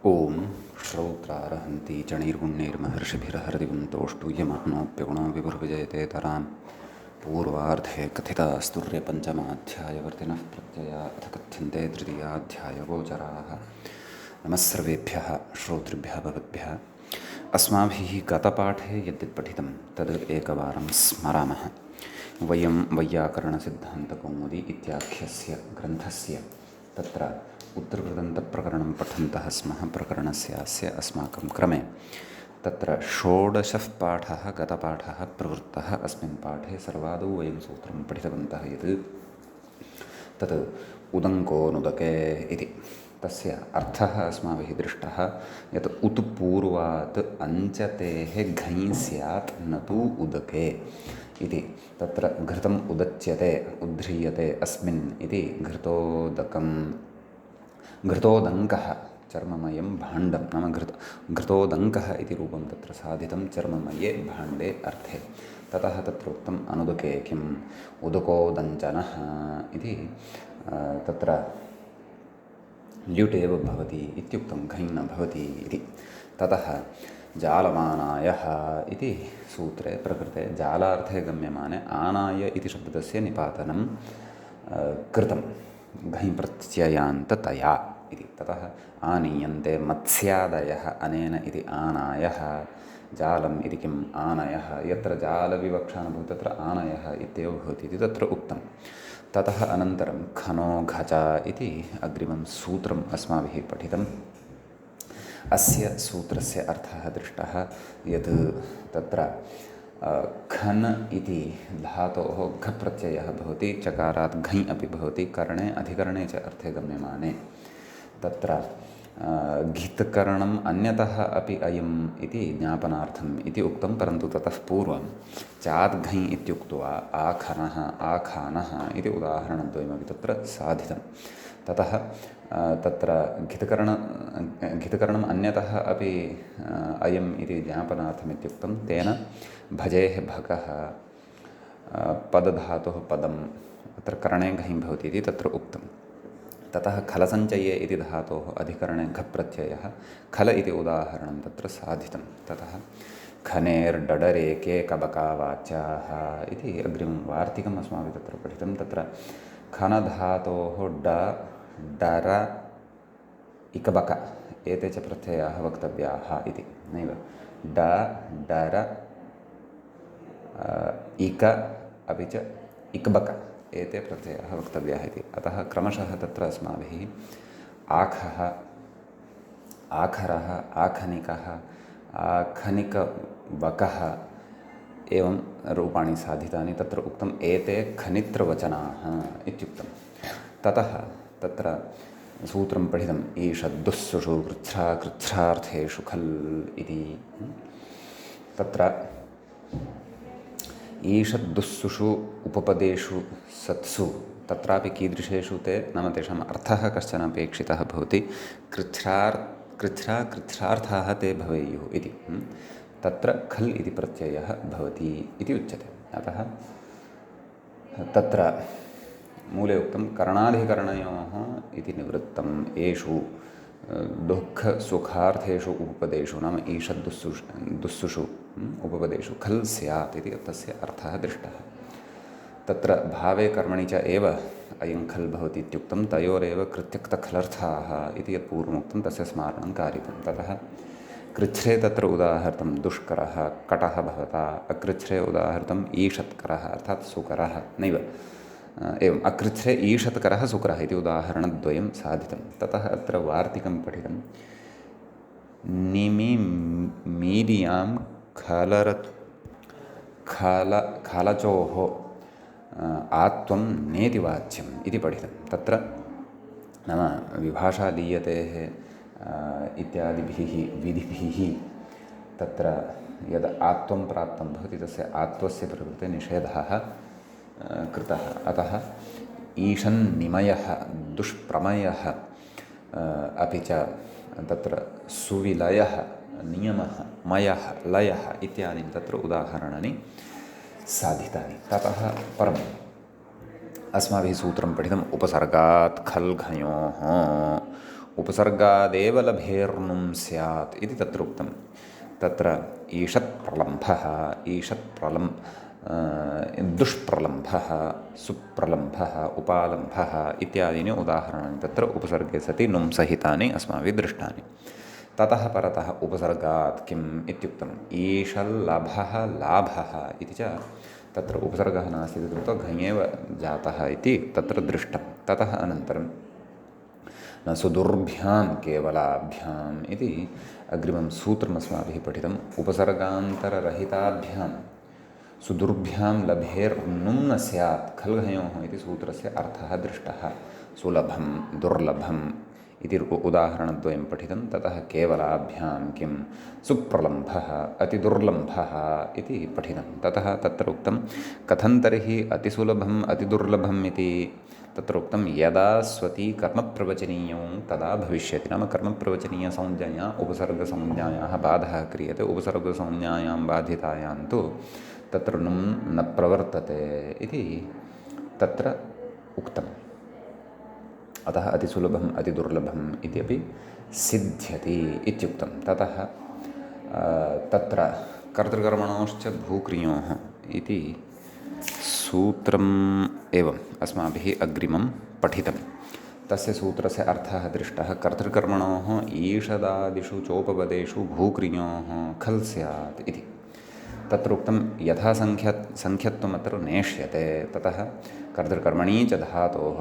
ॐ श्रौत्रारहन्ति चणैर्गुण्यैर्महर्षिभिरहरदिवन्तोष्टूयमानोऽप्यगुणो विभुर्विजयते तरां पूर्वार्धे कथितास्तुर्यपञ्चमाध्यायवर्तिनः प्रत्यया अथ कथ्यन्ते तृतीयाध्यायगोचराः। नमः सर्वेभ्यः श्रोतृभ्यः भवद्भ्यः। अस्माभिः गतपाठे यद्यत् पठितं तद् एकवारं स्मरामः। वयं वैयाकरणसिद्धान्तकौमुदी इत्याख्यस्य ग्रन्थस्य तत्र उत्तरकृदन्तप्रकरणं पठन्तः स्मः। प्रकरणस्यास्य अस्माकं क्रमे तत्र षोडशः पाठः गतपाठः प्रवृत्तः। अस्मिन् पाठे सर्वादौ वयं सूत्रं पठितवन्तः यत् तत् उदङ्कोनुदके इति। तस्य अर्थः अस्माभिः दृष्टः यत् उत् पूर्वात् अञ्चतेः घञ् स्यात् न तु उदके इति। तत्र घृतम् उदच्यते उद्ध्रियते अस्मिन् इति घृतोदङ्कः चर्ममयं भाण्डं नाम घृतोदङ्कः इति रूपं तत्र साधितं चर्ममये भाण्डे अर्थे। ततः तत्र उक्तम् अनुदके किम् उदकोदञ्चनः इति तत्र ल्युट् एव भवति इत्युक्तं घञ् न भवति इति। ततः जालमानायः इति सूत्रे प्रकृते जालार्थे गम्यमाने आनाय इति शब्दस्य निपातनं कृतं घञ् प्रत्ययान्ततया इति। ततः आनीयन्ते मत्स्यादयः अनेन इति आनायः। जालम् इति किम् आनयः, यत्र जालविवक्षा न भवति तत्र आनयः इत्येव भवति इति तत्र उक्तं। ततः अनन्तरं खनो घच इति अग्रिमं सूत्रम् अस्माभिः पठितम्। अस्य सूत्रस्य अर्थः दृष्टः यत् तत्र खन् इति धातोः घ प्रत्ययः भवति, चकारात् घञ् अपि भवति, करणे अधिकरणे च अर्थे गम्यमाने। तत्र घित्करणम् अन्यतः अपि अयम् इति ज्ञापनार्थम् इति उक्तं, परन्तु ततः पूर्वं चाद्घञ् इत्युक्त्वा आखनः आखानः इति उदाहरणद्वयमपि तत्र साधितं। ततः तत्र घितकरणम् अन्यतः अपि अयम् इति ज्ञापनार्थमित्युक्तं। तेन भजेः भकः पदधातुः पदम् अत्र करणे घञ् भवति इति तत्र उक्तं। ततः खलसञ्चये इति धातोः अधिकरणे घ प्रत्ययः खल इति उदाहरणं तत्र साधितं। ततः खनेर्डडरेके कबकावाच्याः इति अग्रिमं वार्तिकम् अस्माभिः तत्र पठितं। तत्र खनधातोः ड डर इकबक एते च प्रत्ययाः वक्तव्याः इति। नैव ड डर इक अपि च इकबक एते प्रत्ययाः वक्तव्याः इति। अतः क्रमशः तत्र अस्माभिः आखः आखरः आखनिकः आखनिकवकः एवं रूपाणि साधितानि तत्र उक्तम्। एते खनित्रवचनाः इत्युक्तं। ततः तत्र सूत्रं पठितम् ईषद्दुःसुषु कृच्छ्रार्थेषु खल् इति। तत्र ईषद्दुःसुषु उपपदेषु सत्सु तत्रापि कीदृशेषु ते नाम तेषाम् अर्थः कश्चन अपेक्षितः भवति। कृच्छ्रार्थाः ते भवेयुः इति। तत्र खल् इति प्रत्ययः भवति इति उच्यते। अतः तत्र मूले उक्तं करणाधिकरणयोः इति निवृत्तम् एषु दुःखसुखार्थेषु उपपदेषु नाम ईषद्दुःसुषु उपपदेषु खल् स्यात् इति तस्य अर्थः दृष्टः। तत्र भावे कर्मणि च एव अयं खल् भवति इत्युक्तं। तयोरेव कृत्यक्तखलर्थाः इति यत् पूर्वमुक्तं तस्य स्मारणं कारितं। ततः कृच्छ्रे तत्र उदाहृतं दुष्करः कटः भवता, अकृच्छ्रे उदाहृतम् ईषत्करः अर्थात् सुकरः नैव एवम् अकृच्छ्रे ईषत्करः सुकरः इति उदाहरणद्वयं साधितं। ततः अत्र वार्तिकं पठितं। निमिमीडियां खालचोः आत्वं नेति वाच्यम् इति पठितं। तत्र नाम विभाषा लीयतेः इत्यादिभिः विधिभिः तत्र यद् आत्वं प्राप्तं भवति तस्य आत्वस्य प्रकृते निषेधः कृतः। अतः ईषन्निमयः दुष्प्रमयः अपि च तत्र सुविलयः नियमः मयः लयः इत्यादीनि तत्र उदाहरणानि साधितानि। ततः परम् अस्माभिः सूत्रं पठितम् उपसर्गात् खल् घञोः उपसर्गादेव लभेर्नुं स्यात् इति तत्र उक्तं। तत्र ईषत् प्रलम्भः, दुष्प्रलम्भः, सुप्रलम्भः, उपालम्भः इत्यादीनि उदाहरणानि तत्र उपसर्गे सति नुं सहितानि अस्माभिः दृष्टानि। ततः परतः उपसर्गात् किम् इत्युक्तम् ईषल्लभः लाभः इति च तत्र उपसर्गः नास्ति इति कृत्वा घञेव जातः इति तत्र दृष्टं। ततः अनन्तरं न सुदुर्भ्यां केवलाभ्याम् इति अग्रिमं सूत्रमस्माभिः पठितम्। उपसर्गान्तररहिताभ्यां सुदुर्भ्यां लभेर्नुं न स्यात् खल्घयोः इति सूत्रस्य अर्थः दृष्टः। सुलभं दुर्लभम् इति उदाहरणद्वयं पठितं। ततः केवलाभ्यां किं सुप्रलम्भः अतिदुर्लम्भः इति पठितं। ततः तत्र उक्तं कथं तर्हि अतिसुलभम् अतिदुर्लभम् इति तत्र उक्तं यदा स्वती कर्मप्रवचनीयौ तदा भविष्यति। नाम कर्मप्रवचनीयसंज्ञया उपसर्गसंज्ञायाः बाधः क्रियते। उपसर्गसंज्ञायां बाधितायां तु तत्र नुं न प्रवर्तते इति तत्र उक्तम्। अतः अतिसुलभम् अतिदुर्लभम् इत्यपि सिद्ध्यति इत्युक्तं। ततः तत्र कर्तृकर्मणोश्च भूक्रियोः इति सूत्रम् एवम् अस्माभिः अग्रिमं पठितं। तस्य सूत्रस्य अर्थः दृष्टः। कर्तृकर्मणोः ईषदादिषु चोपपदेषु भूक्रियोः खल् स्यात् इति तत्र उक्तं। यथा संख्यत्वमत्र नेष्यते ततः कर्तृकर्मणि च धातोः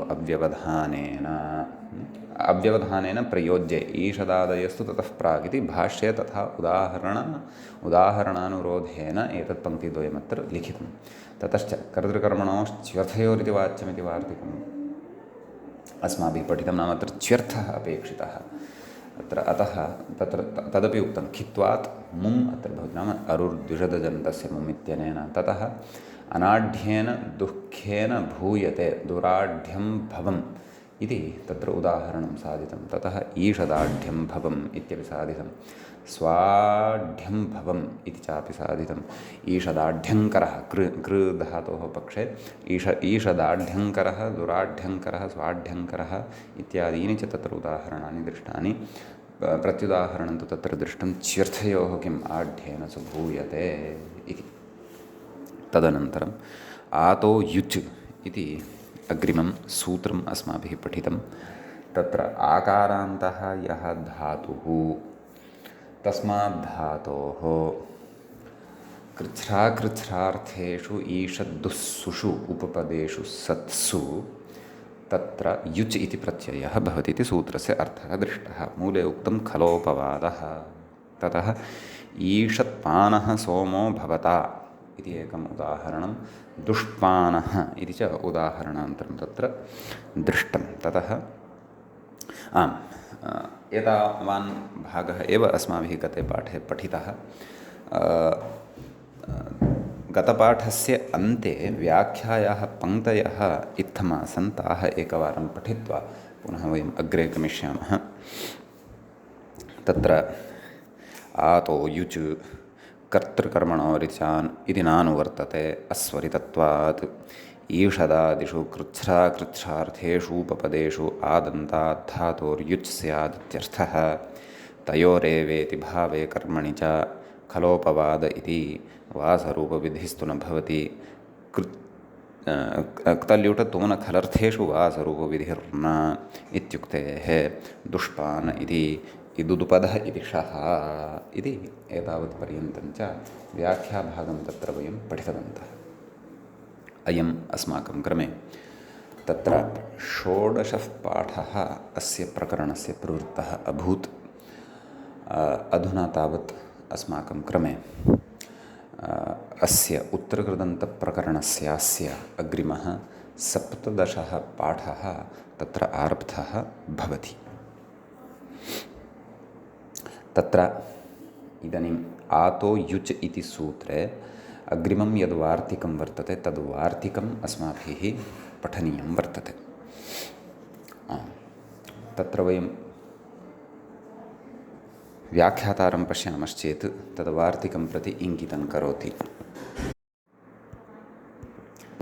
अव्यवधानेन प्रयोज्ये ईषदादयस्तु ततः प्राक् इति भाष्ये तथा उदाहरणानुरोधेन एतत् पङ्क्तिद्वयमत्र लिखितं। ततश्च कर्तृकर्मणोश्च्यर्थयोरिति वाच्यमिति वार्तिकम् अस्माभिः पठितं। नाम अत्र च्यर्थः अपेक्षितः अत्र। अतः तत्र तदपि उक्तं खित्वात् मुम् अत्र भवति। नाम अरुर्द्विषदजन्तस्य मुम् इत्यनेन। ततः अनाढ्येन दुःखेन भूयते दुराढ्यं भवम् इति तत्र उदाहरणं साधितं। ततः ईषदाढ्यं भवम् इत्यपि साधितं। स्वाढ्यं भवम् इति चापि साधितम्। ईषदाढ्यङ्करः कृ धातोः पक्षे ईषदाढ्यङ्करः दुराढ्यङ्करः स्वाढ्यङ्करः इत्यादीनि च तत्र उदाहरणानि दृष्टानि। प्रत्युदाहरणं तु तत्र दृष्टं च्यर्थयोः किम् आढ्येन च भूयते इति। तदनन्तरम् आतो युच् इति अग्रिमं सूत्रम् अस्माभिः पठितं। तत्र आकारान्तः यः धातुः तस्माद् धातोः कृच्छ्राकृच्छ्रार्थेषु ईषद्दुःसुषु उपपदेषु सत्सु तत्र युच् इति प्रत्ययः भवति इति सूत्रस्य अर्थः दृष्टः। मूले उक्तं खलोपवादः। ततः ईषत्पानः सोमो भवता इति एकम् उदाहरणं। दुष्पानः इति च उदाहरणान्तरं तत्र दृष्टं। ततः एतावान् भागः एव अस्माभिः गते पाठे पठितः। गतपाठस्य अन्ते व्याख्यायाः पङ्क्तयः इत्थमासन् ताः एकवारं पठित्वा पुनः वयम् अग्रे गमिष्यामः। तत्र आतो युच् कर्तृकर्मणोरिचान् इति नानुवर्तते अस्वरितत्वात् ईषदादिषु कृच्छ्राकृच्छ्रार्थेषूपपदेषु आदन्तात् धातोर्युच् स्यादित्यर्थः। तयोरेवेति भावे कर्मणि च खलोपवाद इति वासरूपविधिस्तु न भवति। क्तल्युटतोनखलर्थेषु वासरूपविधिर्न इत्युक्तेः दुष्पान इति इदुदुपदः इति षः इति एतावत् पर्यन्तं च व्याख्याभागं तत्र वयं पठितवन्तः। अयम् अस्माकं क्रमे तत्र षोडशः पाठः अस्य प्रकरणस्य प्रवृत्तः अभूत्। अधुना तावत् अस्माकं क्रमे अस्य उत्तरकृदन्तप्रकरणस्यास्य अग्रिमः सप्तदशः पाठः तत्र आरब्धः भवति। तत्र इदानीम् आतो युच् इति सूत्रे अग्रिमं यद् वार्तिकं वर्तते तद् वार्तिकम् अस्माभिः पठनीयं वर्तते। तत्र वयं व्याख्यातारं पश्यामश्चेत् तद् वार्तिकं प्रति इङ्गितं करोति।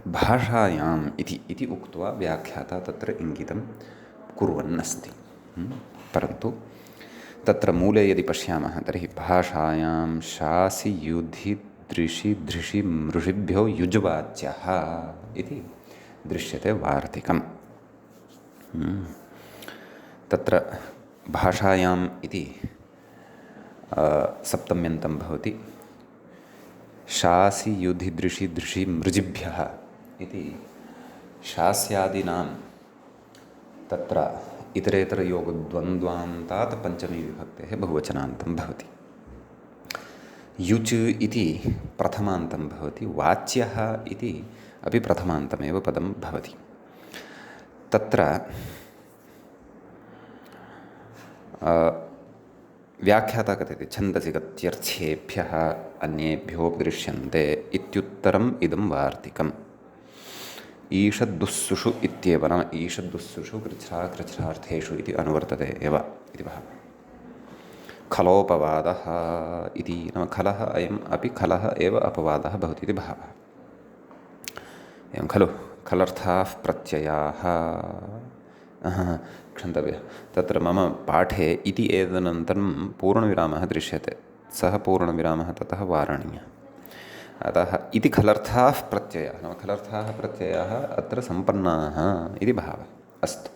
भाषायाम् इति उक्त्वा व्याख्याता तत्र इङ्गितं कुर्वन्नस्ति। परन्तु तत्र मूले यदि पश्यामः तर्हि भाषायां शासि युधि दृशि धृषि मृषिभ्यो युज्वाच्यः इति दृश्यते वार्तिकम्। तत्र भाषायाम् इति सप्तम्यन्तं भवति। शासि युधि दृशि धृषि मृजिभ्यः इति शास्यादीनां तत्र इतरेतरयोगद्वन्द्वान्तात् पञ्चमी विभक्तेः बहुवचनान्तं भवति। युच् इति प्रथमान्तं भवति। वाच्यः इति अपि प्रथमान्तमेव पदं भवति। तत्र व्याख्याता कथयति छन्दसि गत्यर्थ्येभ्यः अन्येभ्योपदृश्यन्ते इत्युत्तरम् इदं वार्तिकम्। ईषद्दुःसुषु इत्येव नाम ईषद्दुःसुषु कृच्छ्राकृच्छ्रार्थेषु इति अनुवर्तते एव इति भावः। खलोपवादः इति नाम खलः अयम् अपि खलः एव अपवादः भवति इति भावः। एवं खलु खलर्थाः प्रत्ययाः क्षन्तव्यः। तत्र मम पाठे इति एतदनन्तरं पूर्णविरामः दृश्यते। सः पूर्णविरामः ततः वारणीयः। अतः इति खलर्थाः प्रत्ययाः नाम खलर्थाः प्रत्ययाः अत्र सम्पन्नाः इति भावः। अस्तु,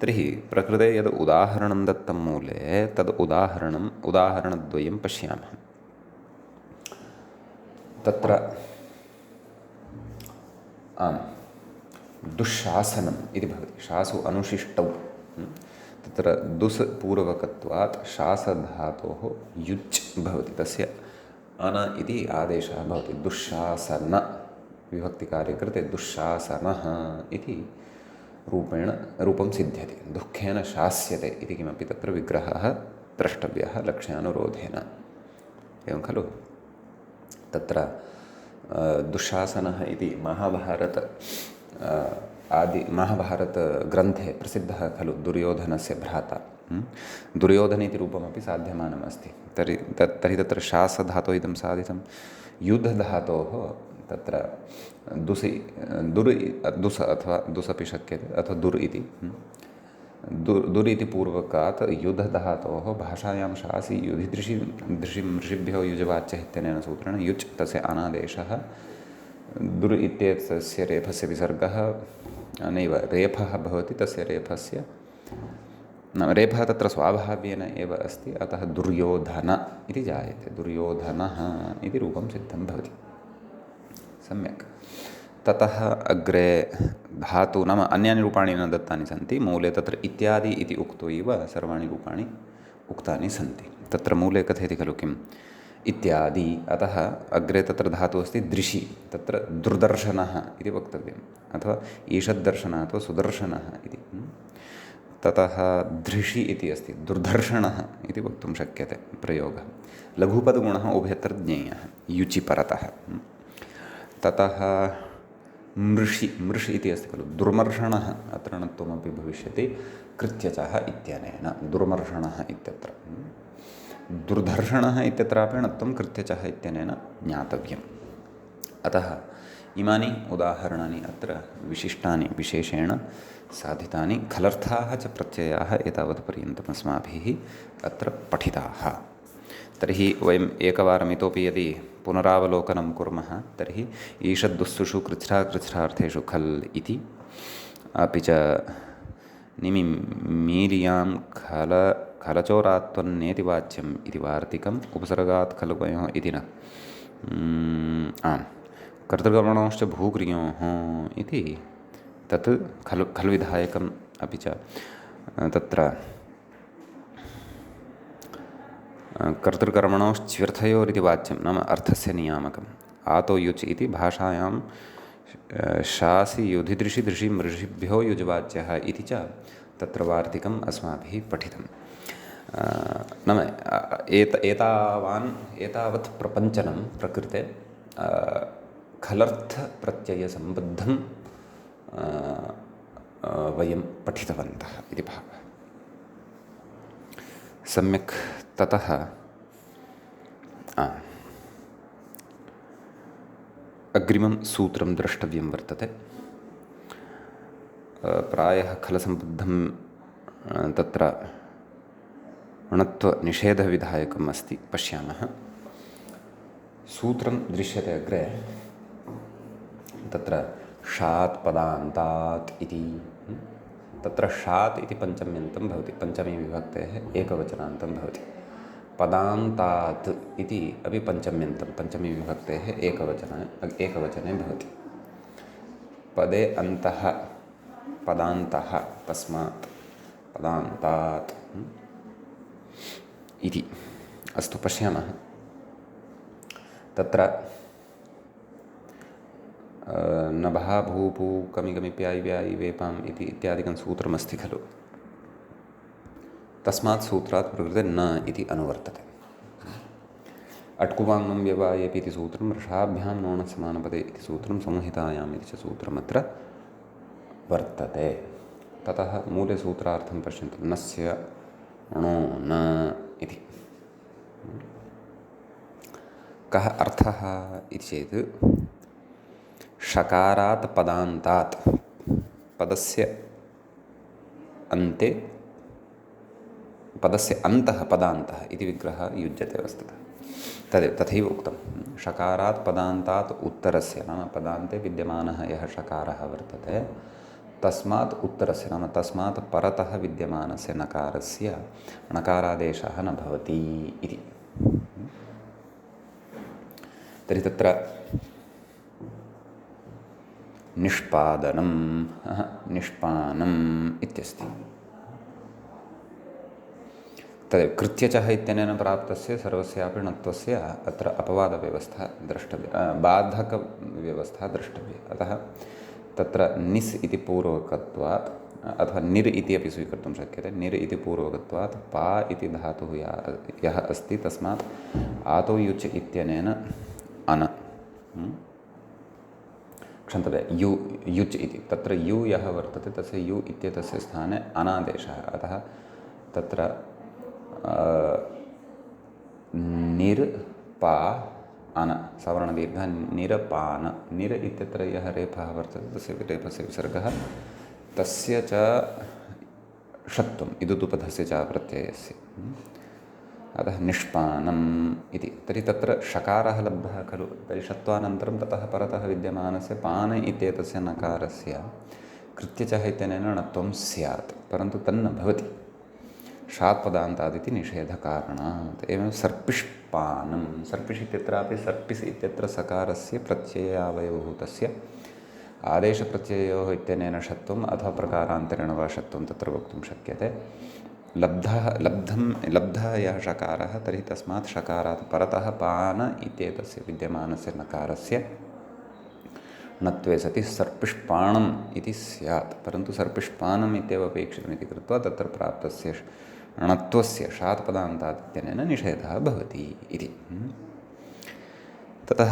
तर्हि प्रकृते यद् उदाहरणं दत्तं मूले तद् उदाहरणद्वयं पश्यामः। तत्र दुःशासनम् इति भवति। शासु अनुशिष्टौ तत्र दुस् पूर्वकत्वात् शासधातोः युच् भवति। तस्य अन इति आदेशः भवति। दुःशासन विभक्तिकार्ये कृते दुःशासनः इति रूपं सिद्ध्यति। दुःखेन शास्यते इति किमपि तत्र विग्रहः द्रष्टव्यः लक्ष्यानुरोधेन। एवं खलु तत्र दुःशासनः इति महाभारतग्रन्थे प्रसिद्धः खलु दुर्योधनस्य भ्राता। दुर्योधन इति रूपमपि साध्यमानम् अस्ति। तर्हि तत्र शासधातोः इदं साधितं। युद्धधातोः तत्र दुस् अथवा दुस् अपि शक्यते अथवा दुर् इति पूर्वकात् युद्धधातोः भाषायां शासि युधि दृशि मृषिभ्यो युजवाच्यः इत्यनेन सूत्रेण युच् तस्य अनादेशः। दुर् इत्येतस्य रेफस्य विसर्गः नैव रेफः भवति। तस्य रेफस्य नाम रेफः तत्र स्वाभाव्येन एव अस्ति। अतः दुर्योधन इति जायते। दुर्योधनः इति रूपं सिद्धं भवति। सम्यक्। ततः अग्रे धातु नाम अन्यानि रूपाणि न दत्तानि सन्ति। मूले तत्र इत्यादि इति उक्त्वैव सर्वाणि रूपाणि उक्तानि सन्ति। तत्र मूले कथयति खलु किम् इत्यादि। अतः अग्रे तत्र धातुः अस्ति दृशि। तत्र दुर्दर्शनः इति वक्तव्यम् अथवा ईषद्दर्शनः अथवा सुदर्शनः इति। ततः धृषि इति अस्ति। दुर्धर्षणः इति वक्तुं शक्यते प्रयोगः। लघुपदगुणः उभयत्र ज्ञेयः युचि परतः। ततः मृषि इति अस्ति खलु। दुर्मर्षणः अत्र णत्वमपि भविष्यति कृत्यचः इत्यनेन। दुर्मर्षणः इत्यत्र दुर्धर्षणः इत्यत्रापि णत्वं कृत्यचः इत्यनेन ज्ञातव्यम्। अतः इमानि उदाहरणानि अत्र विशिष्टानि विशेषेण साधितानि। खलर्थाः च प्रत्ययाः एतावत् पर्यन्तम् अस्माभिः अत्र पठिताः। तर्हि वयम् एकवारम् इतोपि यदि पुनरावलोकनं कुर्मः तर्हि ईषद्दुःसुषु कृच्छ्राकृच्छ्रार्थेषु खल् इति, अपि च निमिमीर्यां खलचोरात्वन्नेति वाच्यम् इति वार्तिकम्। उपसर्गात् खलुपयोः इति न कर्तृकर्मणोश्च भूक्रियोः इति तत् खल् विधायकम्। अपि च तत्र कर्तृकर्मणोश्च्यर्थयोरिति वाच्यं नाम अर्थस्य नियामकम्। आतो युच् इति भाषायां शासि युधिदृशि दृशि मृषिभ्यो युजवाच्यः इति च तत्र वार्तिकम् अस्माभिः पठितं। नाम एतावत् प्रपञ्चनं प्रकृते खलर्थप्रत्ययसम्बद्धं वयं पठितवन्तः इति भावः। सम्यक्। ततः अग्रिमं सूत्रं द्रष्टव्यं वर्तते। प्रायः खलसम्बद्धं तत्र णत्वनिषेधविधायकम् अस्ति, पश्यामः। सूत्रं दृश्यते अग्रे, तत्र षात् पदान्तात् इति। तत्र षात् इति पञ्चम्यन्तं भवति, पञ्चमी विभक्तेः एकवचनान्तं भवति। पदान्तात् इति अपि पञ्चम्यन्तं, पञ्चमी विभक्तेः एकवचने भवति। पदे अन्तः, पदान्तः, तस्मात् पदान्तात् इति। अस्तु, पश्यामः। तत्र नभः भूपू कमि कमि प्यायि व्यायि वेपाम् इति इत्यादिकं सूत्रमस्ति खलु। तस्मात् सूत्रात् प्रकृते न इति अनुवर्तते। अट्कुवाङ्नं व्यवायेपि इति सूत्रं, रसाभ्यां नोणः समानपदे इति सूत्रं, संहितायाम् इति च सूत्रमत्र वर्तते। ततः मूलसूत्रार्थं पश्यन्तु, नस्य णो न इति। कः अर्थः इति चेत्, षकारात् पदान्तात्, पदस्य अन्ते, पदस्य अन्तः पदान्तः इति विग्रहः युज्यते वस्तुतः। तथैव उक्तं, षकारात् पदान्तात् उत्तरस्य, नाम पदान्ते विद्यमानः यः षकारः वर्तते, तस्मात् उत्तरस्य, नाम तस्मात् परतः विद्यमानस्य नकारस्य णकारादेशः न भवति इति। तर्हि तत्र निष्पादनं, निष्पानम् इत्यस्ति। तदेव कृत्यचः इत्यनेन प्राप्तस्य सर्वस्यापि णत्वस्य अत्र अपवादव्यवस्था द्रष्टव्या, बाधकव्यवस्था द्रष्टव्या। अतः तत्र निस् इति पूर्वकत्वात्, अथवा निर् इति अपि स्वीकर्तुं शक्यते। निर् इति पूर्वकत्वात् पा इति धातुः यः अस्ति, तस्मात् आतो युच् इत्यनेन अन, क्षन्तव्य, यु युच् इति, तत्र यु यः वर्तते तस्य यु इत्येतस्य स्थाने अनादेशः। अतः तत्र निर् पा अन, सवर्णदीर्घः निरपान। निर् इत्यत्र यः रेफः वर्तते तस्य रेफस्य विसर्गः, तस्य च षत्वम्, इदुदुपधस्य च प्रत्ययस्य। अतः निष्पानम् इति। तर्हि तत्र षकारः लब्धः खलु। तर्हि षत्वानन्तरं ततः परतः विद्यमानस्य पान इत्येतस्य नकारस्य कृत्यचः इत्यनेन णत्वं स्यात्, परन्तु तन्न भवति, षात् पदान्तादिति निषेधकारणात्। एवं सर्पिष्पानं, सर्पिष् इत्यत्रापि सर्पिस् इत्यत्र सकारस्य प्रत्ययावयवभूतस्य आदेशप्रत्ययोः इत्यनेन षत्वम् अथवा प्रकारान्तरेण वा षत्वं तत्र वक्तुं शक्यते। लब्धः यः षकारः, तर्हि तस्मात् षकारात् परतः पान इत्येतस्य विद्यमानस्य नकारस्य णत्वे सति सर्पिष्पाणम् इति स्यात्, परन्तु सर्पिष्पानम् इत्येव अपेक्षितमिति कृत्वा तत्र प्राप्तस्य णत्वस्य षात् पदान्तात् इत्यनेन निषेधः भवति इति। ततः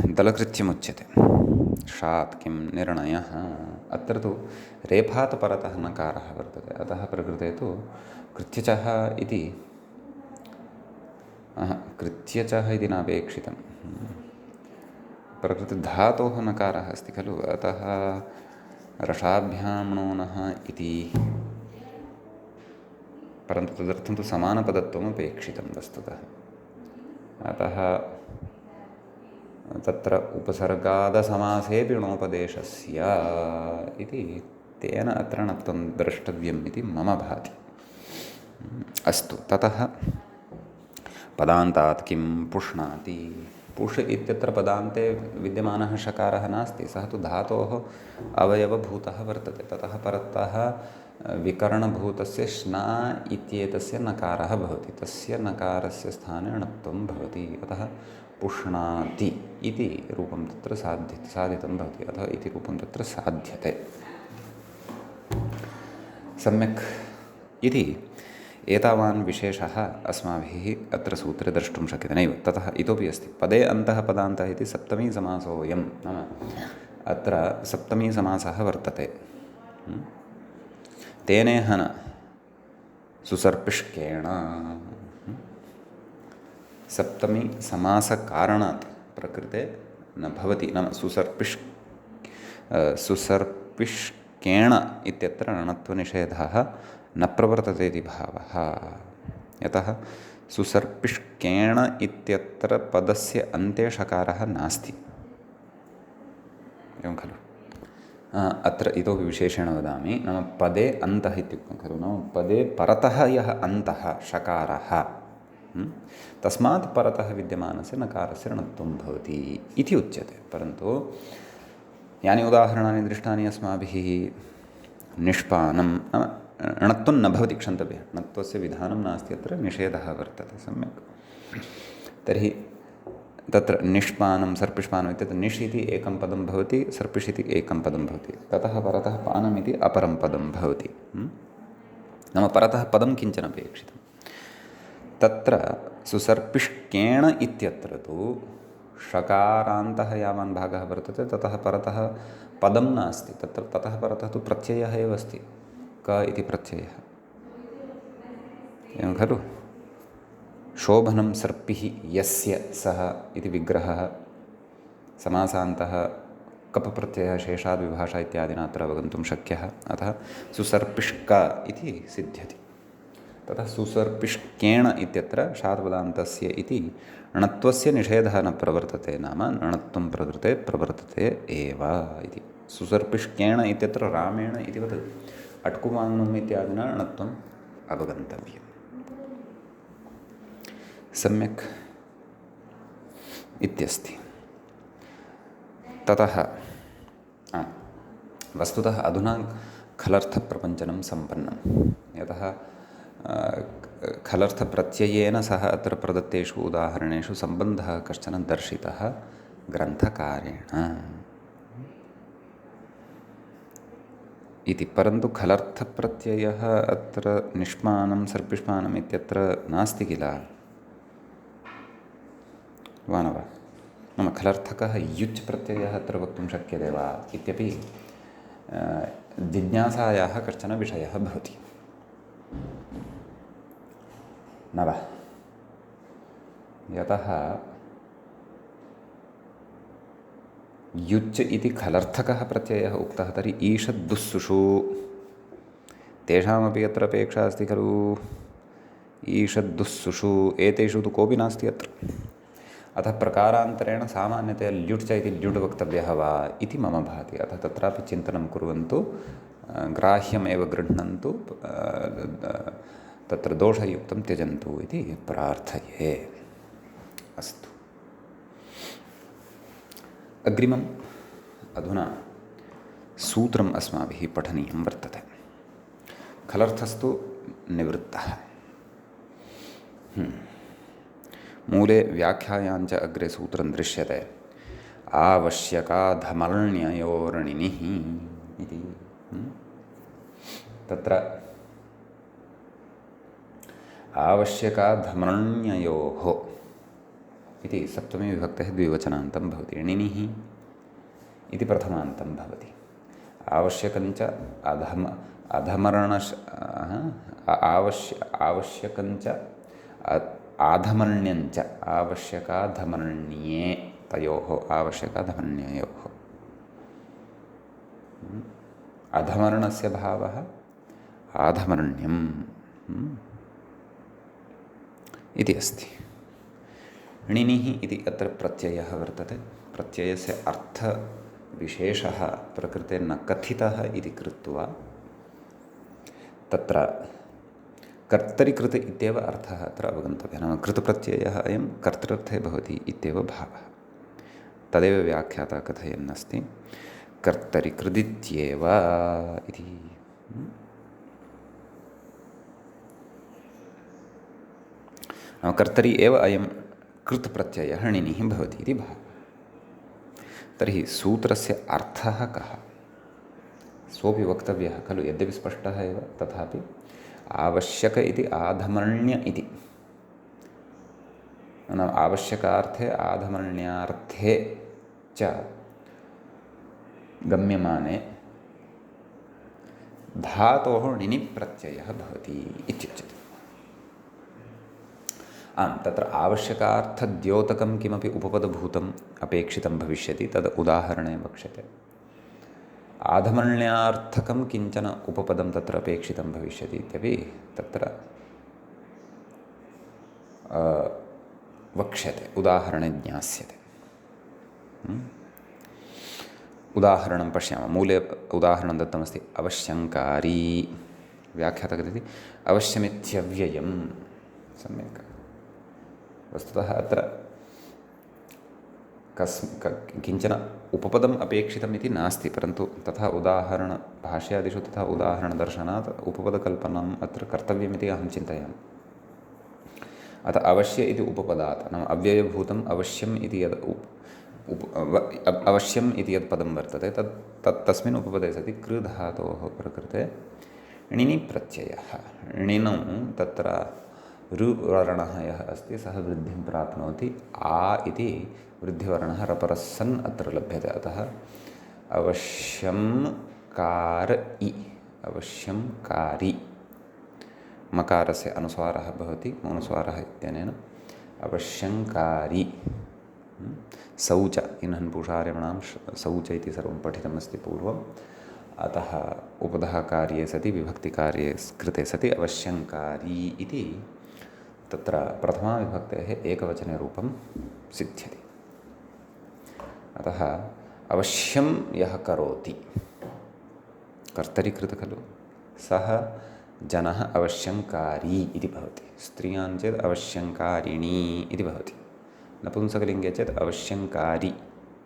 दलकृत्यमुच्यते। षात् किं निर्णयः, अत्र तु रेफात् परतः नकारः वर्तते, अतः प्रकृते तु कृत्यचः इति, कृत्यचः इति नापेक्षितं, प्रकृते धातोः नकारः अस्ति खलु। अतः रसाभ्यां णोनः इति, परन्तु तदर्थं तु समानपदत्वम् अपेक्षितं वस्तुतः। अतः तत्र उपसर्गादसमासेऽपि णोपदेशस्य इति, तेन अत्र णत्वं द्रष्टव्यम् इति मम भाति। अस्तु, ततः पदान्तात् किं पुष्णाति। पुष् इत्यत्र पदान्ते विद्यमानः षकारः नास्ति, सः तु धातोः अवयवभूतः वर्तते। ततः परतः विकरणभूतस्य श्ना इत्येतस्य नकारः भवति, तस्य नकारस्य स्थाने णत्वं भवति। अतः पुष्णाति इति रूपं तत्र साधितं भवति, अथवा इति रूपं तत्र साध्यते सम्यक् इति। एतावान् विशेषः अस्माभिः अत्र सूत्रे द्रष्टुं शक्यते। नैव, ततः इतोपि अस्ति। पदे अन्तः पदान्तः इति सप्तमी समासोऽयं, नाम अत्र सप्तमी समासः वर्तते। तेनेहन सुसर्पिष्केण, सप्तमी समासकारणात् प्रकृते न भवति, नाम सुसर्पिष्केण इत्यत्र णत्वनिषेधः न प्रवर्तते इति भावः। यतः सुसर्पिष्केण इत्यत्र पदस्य अन्ते षकारः नास्ति, एवं खलु। अत्र इतोपि विशेषेण वदामि, नाम पदे अन्तः इत्युक्तं खलु, नाम पदे परतः यः अन्तः षकारः, तस्मात् परतः विद्यमानस्य नकारस्य णत्वं भवति इति उच्यते। परन्तु यानि उदाहरणानि दृष्टानि अस्माभिः, निष्पानं नाम णत्वं न भवति, क्षन्तव्यः, णत्वस्य विधानं नास्ति, अत्र निषेधः वर्तते, सम्यक्। तर्हि तत्र निष्पानं सर्पिष्पानम् इत्यत्र निष् इति एकं पदं भवति, सर्पिष् इति एकं पदं भवति, ततः परतः पानम् इति अपरं पदं भवति। नाम परतः पदं किञ्चन अपेक्षितं। तत्र सुसर्पिष्केण इत्यत्र तु षकारान्तः यावान् भागः वर्तते ततः परतः पदं नास्ति, तत्र ततः परतः तु प्रत्ययः एव अस्ति, क इति प्रत्ययः, एवं खलु। शोभनं सर्पिः यस्य सः इति विग्रहः समासान्तः कप् प्रत्ययः शेषाद् विभाषा इत्यादिना अत्र अवगन्तुं शक्यः। अतः सुसर्पिष्क इति सिद्ध्यति। ततः सुसर्पिष्केण इत्यत्र शाद्पदान्तस्य इति णत्वस्य निषेधः न प्रवर्तते, नाम णत्वं प्रकृते प्रवर्तते एव इति। सुसर्पिष्केण इत्यत्र रामेण इतिवत् अट्कुमाङ्गुम् इत्यादिना णत्वम् अवगन्तव्यम्। सम्यक् इत्यस्ति। ततः वस्तुतः अधुना खलर्थप्रपञ्चनं सम्पन्नं, यतः खलर्थप्रत्ययेन सह अत्र प्रदत्तेषु उदाहरणेषु सम्बन्धः कश्चन दर्शितः ग्रन्थकारेण इति। परन्तु खलर्थप्रत्ययः अत्र निष्मानं सर्पिष्मानम् इत्यत्र नास्ति किल, वा न वा? नाम खलर्थकः युच् प्रत्ययः अत्र वक्तुं शक्यते वा इत्यपि जिज्ञासायाः कश्चन विषयः भवति, न वा? यतः युच् इति खलर्थकः प्रत्ययः उक्तः, तर्हि ईषद्दुस्सुषु तेषामपि अत्र अपेक्षा अस्ति खलु। ईषद्दुस्सुषु एतेषु तु कोऽपि नास्ति अत्र, अतः प्रकारान्तरेण सामान्यतया ल्युट् च इति ल्युट् वक्तव्यः वा इति मम भाति। अतः तत्रापि चिन्तनं कुर्वन्तु, ग्राह्यमेव गृह्णन्तु, तत्र दोषयुक्तं त्यजन्तु इति प्रार्थये। अस्तु, अग्रिमम् अधुना सूत्रम् अस्माभिः पठनीयं वर्तते। खलर्थस्तु निवृत्तः। मूले व्याख्यायाञ्च अग्रे सूत्रं दृश्यते, आवश्यकाधमर्ण्ययोर्णिनिः इति। तत्र आवश्यकाधमर्ण्ययोः इति सप्तमी विभक्तेः द्विवचनान्तं भवति। णिनिः इति प्रथमान्तं भवति। आवश्यकञ्च आवश्यकञ्च आधमर्ण्यञ्च आवश्यकाधमर्ण्ये तयोः आवश्यकाधमर्ण्ययोः। अधमर्णस्य भावः आधमर्ण्यम् इति अस्ति। णिनिः इति अत्र प्रत्ययः वर्तते। प्रत्ययस्य अर्थविशेषः प्रकृते न कथितः इति कृत्वा तत्र कर्तरिकृत् इत्येव अर्थः अत्र अवगन्तव्यः। नाम कृतप्रत्ययः अयं कर्तृर्थे भवति इत्येव भावः। तदेव व्याख्याता कथयन्नस्ति, कर्तरिकृदित्येव इति। कर्तरि एव अयं कृत् प्रत्ययः णिनिः भवति इति भावः। तर्हि सूत्रस्य अर्थः कः? सोऽपि वक्तव्यः खलु, यद्यपि स्पष्टः एव तथापि आवश्यक इति आधमर्ण्य इति, नाम आवश्यकार्थे आधमर्ण्यार्थे च गम्यमाने धातोः णिनि प्रत्ययः भवति इत्युच्यते। आम्, तत्र आवश्यकार्थद्योतकं किमपि उपपदभूतम् अपेक्षितं भविष्यति, तद् उदाहरणे वक्ष्यते। आधमर्ण्यार्थकं किञ्चन उपपदं तत्र अपेक्षितं भविष्यति इत्यपि तत्र वक्ष्यते, उदाहरणे ज्ञास्यते। उदाहरणं पश्यामः। मूले उदाहरणं दत्तमस्ति, अवश्यङ्कारी। व्याख्याता वदति अवश्यमित्यव्ययं। सम्यक्। वस्तुतः अत्र किञ्चन उपपदम् अपेक्षितम् इति नास्ति, परन्तु तथा भाष्यादिषु तथा उदाहरणदर्शनात् उपपदकल्पनम् अत्र कर्तव्यमिति अहं चिन्तयामि। अतः अवश्य इति उपपदात्, नाम अव्ययभूतम् अवश्यम् इति यद् अवश्यम् इति यत् पदं वर्तते तस्मिन् उपपदे सति कृ धातोः प्रकृते णिनि प्रत्ययः। णिनौ तत्र ऋवर्णः यः अस्ति सः वृद्धिं प्राप्नोति। आ इति वृद्धिवर्णः रपरः सन् अत्र लभ्यते। अतः अवश्यं कार-इ, अवश्यं कारी। मकारस्य अनुस्वारः भवति, अनुस्वारः इत्यनेन अवश्यङ्कारी। शौच इन्हन् पुषार्यणां शौच इति सर्वं पठितमस्ति पूर्वम्। अतः उपधः कार्ये सति विभक्तिकार्ये कृते सति अवश्यङ्कारी इति तत्र प्रथमाविभक्तेः एकवचने रूपं सिद्ध्यति। अतः अवश्यं यः करोति, कर्तरि कृत खलु, सः जनः अवश्यङ्कारी इति भवति। स्त्रियां चेत् अवश्यङ्कारिणी इति भवति। नपुंसकलिङ्गे चेत् अवश्यङ्कारी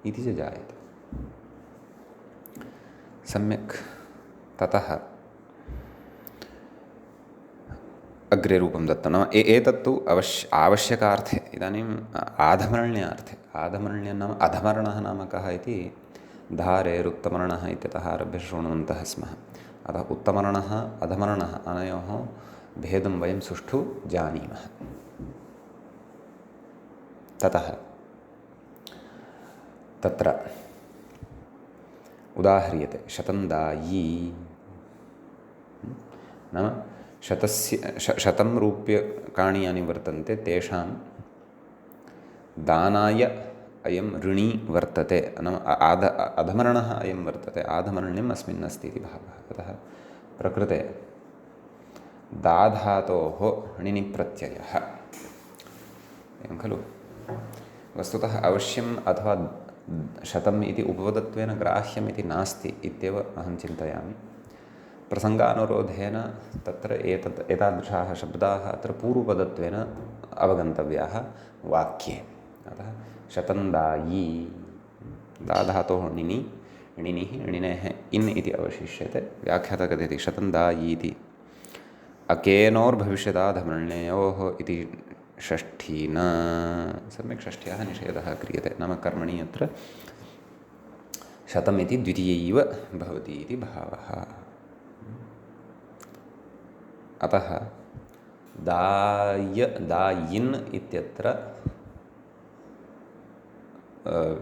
इति च जायते। सम्यक्। ततः अग्रे रूपं दत्तं, नाम एतत्तु आवश्यकार्थे। इदानीम् आधमरण्यार्थे, आधमरण्यं नाम अधमरणः नाम कः इति धारेरुत्तमरणः इत्यतः आरभ्य शृण्वन्तः स्मः। अतः उत्तमरणः अधमरणः अनयोः भेदं वयं सुष्ठु जानीमः। ततः तत्र उदाह्रियते शतन्दायी, नाम शतं रूप्यकाणि यानि वर्तन्ते तेषां दानाय अयं ऋणी वर्तते, नाम अधमरणः अयं वर्तते, आधमरण्यम् अस्मिन् अस्ति इति भावः। अतः प्रकृते दाधातोः णिनि प्रत्ययः एवं खलु। वस्तुतः अवश्यम् अथवा शतम् इति उपपदत्वेन ग्राह्यम् इति नास्ति इत्येव अहं चिन्तयामि। प्रसङ्गानुरोधेन तत्र एतादृशाः शब्दाः अत्र पूर्वपदत्वेन अवगन्तव्याः वाक्ये। अतः शतन्दायी, दाधातोः णिनि, णिनिः णिनेः इन् इति अवशिष्यते। व्याख्याता कथयति शतन्दायी इति अकेनोर्भविष्यदाधमरण्ययोः इति षष्ठीन। सम्यक् षष्ठ्याः निषेधः क्रियते, नाम कर्मणि अत्र शतमिति द्वितीयैव भवति इति भावः। अतः दायिन् इत्यत्र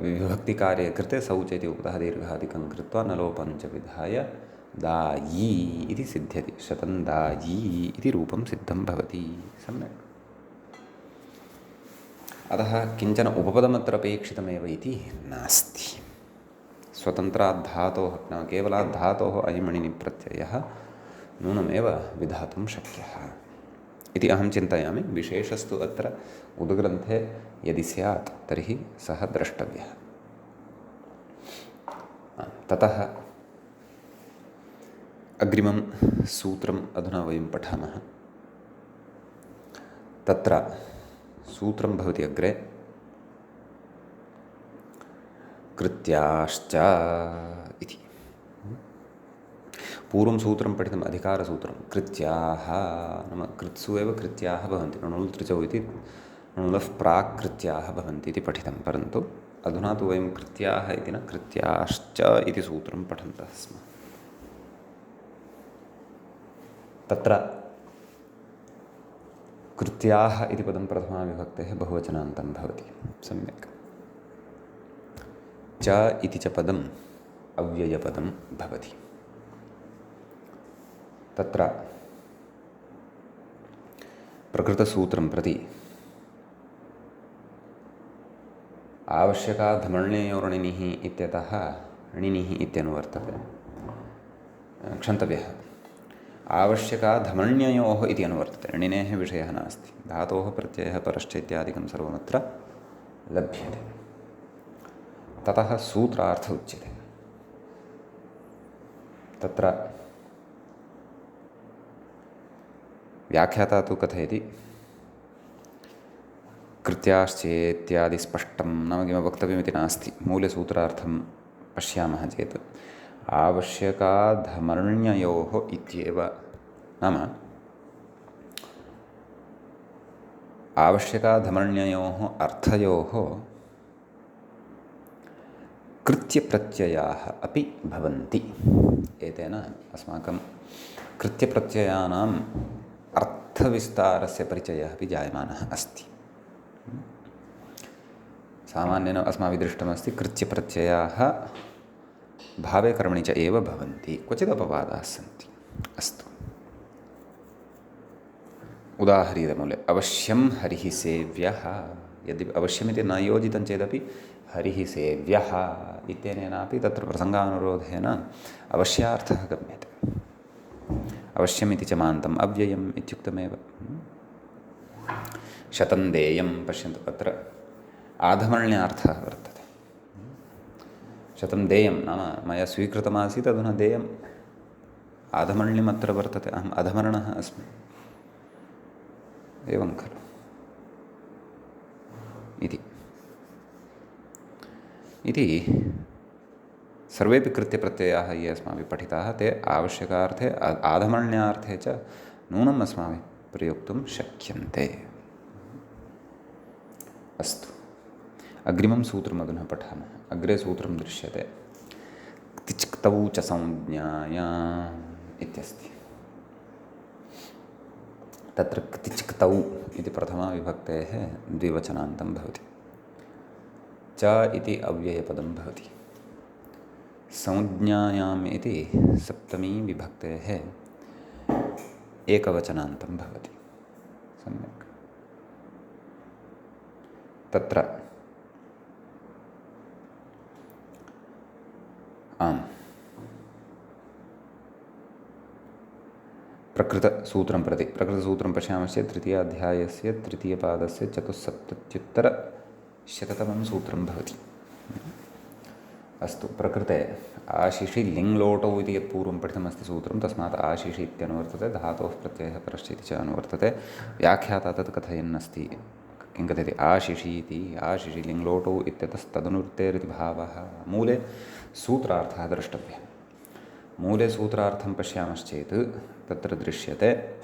विभक्तिकार्ये कृते शौच इति उपतः दीर्घादिकं कृत्वा नलोपं च विधाय दायी इति सिद्ध्यति। शतन्दायी इति रूपं सिद्धं भवति। सम्यक्। अतः किञ्चन उपपदमत्र अपेक्षितमेव इति नास्ति। स्वतन्त्रात् धातोः, नाम केवलात् धातोः अयं णिनि प्रत्ययः नूनमेव विधातुं शक्यः इति अहं चिन्तयामि। विशेषस्तु अत्र उद्ग्रन्थे यदि स्यात् तर्हि सः द्रष्टव्यः। ततः अग्रिमं सूत्रम् अधुना वयं पठामः। तत्र सूत्रं भवति अग्रे कृत्याश्च इति। पूर्वं सूत्रं पठितम् अधिकारसूत्रं कृत्याः, नाम कृत्सु एव कृत्याः भवन्ति। णुल् त्रिचौ इति णुलः प्राक् कृत्याः भवन्ति इति पठितं, परन्तु अधुना तु वयं कृत्याः इति न कृत्याश्च इति सूत्रं पठन्तः स्मः। तत्र कृत्याः इति पदं प्रथमाविभक्तेः बहुवचनान्तं भवति। सम्यक्। च इति च पदम् अव्ययपदं भवति। तत्र प्रकृतसूत्रं प्रति आवश्यकाधमर्ण्ययोर्णिनिः इत्यतः णिनिः इत्यनुवर्तते। क्षन्तव्यः। आवश्यकाधमर्ण्ययोः इति अनुवर्तते। णिनेः विषयः नास्ति। धातोः प्रत्ययः परश्च इत्यादिकं सर्वमत्र लभ्यते। ततः सूत्रार्थ उच्यते। तत्र व्याख्याता तु कथयति कृत्याश्चेत्यादि स्पष्टं नाम किमपि वक्तव्यमिति नास्ति। मूलसूत्रार्थं पश्यामः चेत् आवश्यकाधमर्ण्ययोः इत्येव, नाम आवश्यकाधमर्ण्ययोः अर्थयोः कृत्यप्रत्ययाः अपि भवन्ति। एतेन अस्माकं कृत्यप्रत्ययानाम् अर्थविस्तारस्य परिचयः अपि जायमानः अस्ति। सामान्येन अस्माभिः दृष्टमस्ति कृत्यप्रत्ययाः भावे कर्मणि च एव भवन्ति, क्वचित् अपवादाः सन्ति। अस्तु, उदाहरीत मूले अवश्यं हरिः सेव्यः। यदि अवश्यमिति न योजितं चेदपि हरिः सेव्यः इत्यनेनापि तत्र प्रसङ्गानुरोधेन अवश्यार्थः गम्यते। अवश्यमिति च मान्तम् अव्ययम् इत्युक्तमेव। शतं देयं पश्यन्तु, अत्र आधमर्ण्यार्थः वर्तते। शतं देयं नाम मया स्वीकृतमासीत्, अधुना देयम् आधमर्ण्यमत्र वर्तते। अहम् अधमर्णः अस्मि, एवं खलु इति सर्वेपि कृत्यप्रत्ययाः ये अस्माभिः पठिताः ते आवश्यकार्थे आधमर्ण्यार्थे च नूनम् अस्माभिः प्रयोक्तुं शक्यन्ते। अस्तु, अग्रिमं सूत्रम् अधुना पठामः। अग्रे सूत्रं दृश्यते क्तिच्क्तौ च संज्ञायाम् इत्यस्ति। तत्र क्तिच्क्तौ इति प्रथमाविभक्तेः द्विवचनान्तं भवति। च इति अव्ययपदं भवति। संज्ञायाम् इति सप्तमी विभक्तेः एकवचनान्तं भवति। सम्यक्। तत्र प्रकृतसूत्रं प्रति प्रकृतसूत्रं पश्यामश्चेत् तृतीयाध्यायस्य तृतीयपादस्य 470-शततमं सूत्रं भवति। अस्तु, प्रकृते आशिषि लिङ्लोटौ इति यत् पूर्वं पठितमस्ति सूत्रं, तस्मात् आशिषि इत्यनुवर्तते। धातोः प्रत्ययः परश्च इति च अनुवर्तते। व्याख्याता तत् कथयन्नस्ति। किं कथयति? आशिषि इति आशिषि लिङ्लोटौ इत्यतस्तदनुवृत्तेरिति भावः। मूले सूत्रार्थः द्रष्टव्यः। मूले सूत्रार्थं पश्यामश्चेत् तत्र दृश्यते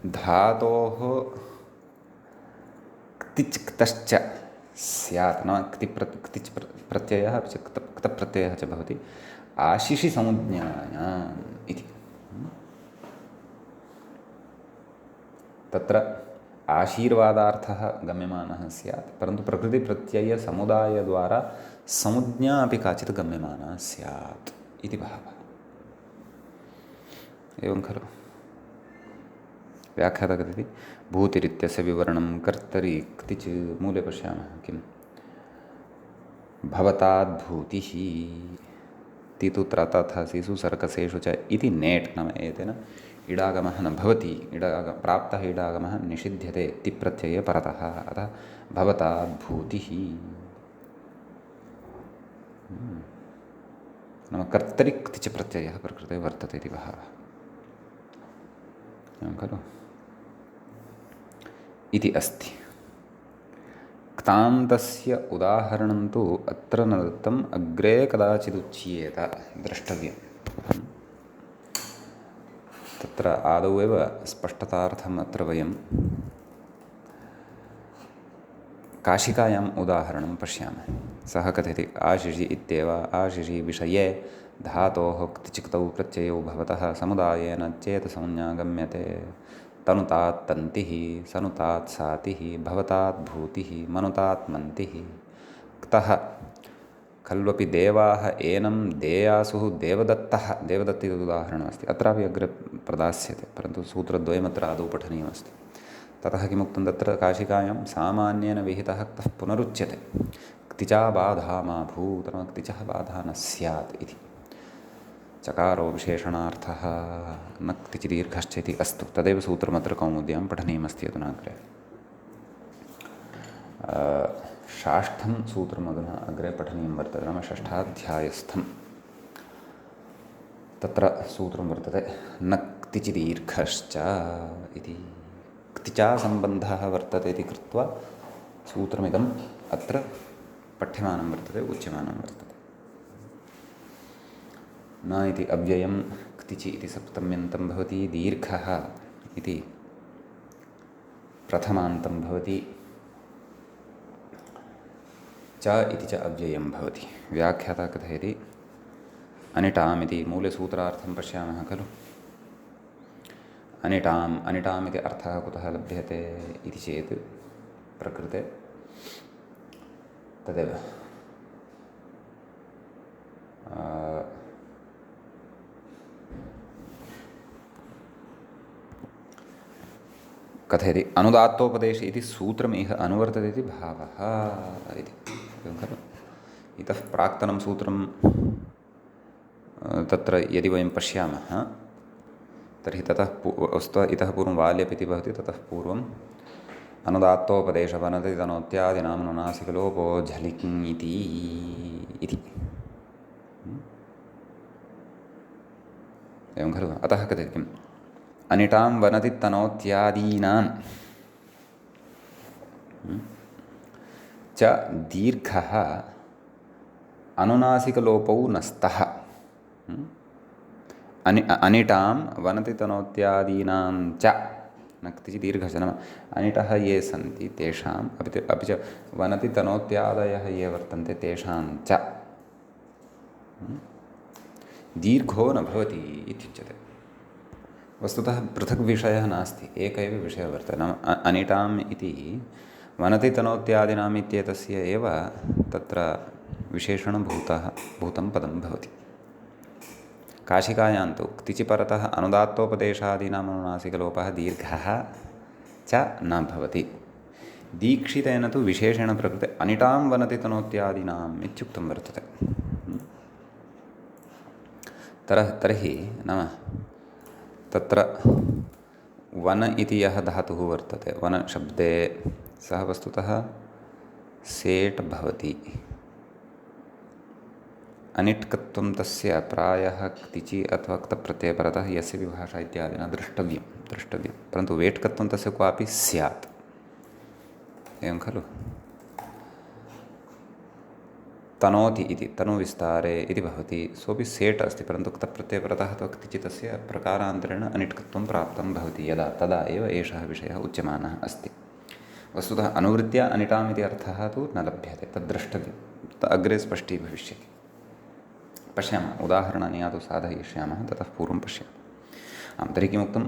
धातोः क्तिच्क्तश्च स्यात्, नाम क्तिच् प्रत्ययः अपि च क्तप्रत्ययः च भवति आशिषि संज्ञायाम् इति। तत्र आशीर्वादार्थः गम्यमानः स्यात्, परन्तु प्रकृतिप्रत्ययसमुदायद्वारा संज्ञा अपि काचित् गम्यमाना स्यात् इति भावः। एवं खलु? व्याख्याता कथयति भूतिरित्यस्य विवरणं कर्तरि क्तिच्। मूले पश्यामः किं भवताद्भूतिः तितु त्रतथसिषु सर्कसेषु च इति नेट्, नाम एतेन इडागमः न भवति। प्राप्तः इडागमः निषिध्यते तिप्रत्यये परतः। अतः भवताद्भूतिः नाम कर्तरि क्तिच् प्रत्ययः प्रकृते वर्तते इति भावः। एवं खलु? इति अस्ति। क्तान्तस्य उदाहरणं तु अत्र न दत्तम्, अग्रे कदाचिदुच्येत, द्रष्टव्यं। तत्र आदौ एव स्पष्टतार्थम् अत्र वयं काशिकायाम् उदाहरणं पश्यामः। सः कथयति आशिषि इत्येव आशिषि विषये धातोः क्तिच्क्तौ प्रत्ययौ भवतः समुदायेन चेतसंज्ञा गम्यते। तनुतात् तन्तिः, सनुतात् सातिः, भवतात् भूतिः, मनुतात् मन्तिः। क्तः खल्वपि देवाः एनं देयासुः देवदत्तः। देवदत्त इति उदाहरणमस्ति, अत्रापि अग्रे प्रदास्यते, परन्तु सूत्रद्वयमत्र आदौ पठनीयमस्ति। ततः किमुक्तं तत्र काशिकायां सामान्येन विहितः क्तः पुनरुच्यते। क्तिचा बाधा मा भूत्, क्तिचः बाधा न स्यात् इति। चकारो विशेषणार्थः न क्तिचिदीर्घश्च इति अस्तु तदेव सूत्रमत्र कौमुद्यां पठनीयमस्ति अधुना अग्रे षष्ठं सूत्रम् अधुना अग्रे पठनीयं वर्तते नाम षष्ठाध्यायस्थं तत्र सूत्रं वर्तते न क्तिचिदीर्घश्च इति क्तिचा सम्बन्धः वर्तते इति कृत्वा सूत्रमिदम् अत्र पठ्यमानं वर्तते उच्यमानं वर्तते न इति अव्ययं क्तिचि इति सप्तम्यन्तं भवति दीर्घः इति प्रथमान्तं भवति च इति च अव्ययं भवति व्याख्याता कथयति अनिटाम् इति मूलसूत्रार्थं पश्यामः खलु अनिटाम् इति अर्थः कुतः लभ्यते इति चेत् प्रकृते तदेव कथयति अनुदात्तोपदेशे इति सूत्रम् इह अनुवर्तते इति भावः इति एवं खलु इतः प्राक्तनं सूत्रं तत्र यदि वयं पश्यामः तर्हि ततः वस्तुतः इतः पूर्वं वाल्यप् इति भवति ततः पूर्वम् अनुदात्तोपदेशवनतितनोत्यादिनामनुनासिकलोपो झलिकिङ् इति एवं खलु अतः कथयति किम् अनिटां वनति तनोत्यादीनां च दीर्घः अनुनासिकलोपौ न स्तः अनिटां वनति तनोत्यादीनां च न क्तिचित् दीर्घश्च नाम अनिटः ये सन्ति तेषाम् अपि च वनति तनोत्यादयः ये वर्तन्ते तेषां च दीर्घो न भवति इत्युच्यते वस्तुतः पृथक् विषयः नास्ति एक एव विषयः वर्तते नाम अनिटाम् इति वनति तनोत्यादीनाम् इत्येतस्य एव तत्र विशेषणभूतं पदं भवति काशिकायां तु क्तिचिपरतः अनुदात्तोपदेशादीनाम् अनुनासिकलोपः दीर्घः च न भवति दीक्षितेन तु विशेषेण प्रकृते अनिटां वनति तनोत्यादीनाम् इत्युक्तं वर्तते तर्हि नाम तत्र वन इति यः धातुः वर्तते वनशब्दे सः वस्तुतः सेट् भवति अनिट्कत्वं तस्य प्रायः क्तिचि अथवा क्तप्रत्ययपरतः यस्य विभाषा इत्यादिना द्रष्टव्यं परन्तु वेट्कत्वं तस्य क्वापि स्यात् एवं खलु तनोति इति तनुविस्तारे इति भवति सोऽपि सेट् अस्ति परन्तु क्तप्रत्ययपरतः अथवा क्तिचि तस्य प्रकारान्तरेण अनिट्कत्वं प्राप्तं भवति यदा तदा एव एषः विषयः उच्यमानः अस्ति वस्तुतः अनुवृत्य अनिटाम् इति अर्थः तु न लभ्यते तद् द्रष्टव्यं अग्रे स्पष्टीभविष्यति पश्यामः उदाहरणानि आदौ साधयिष्यामः ततः पूर्वं पश्यामः तर्हि किमुक्तम्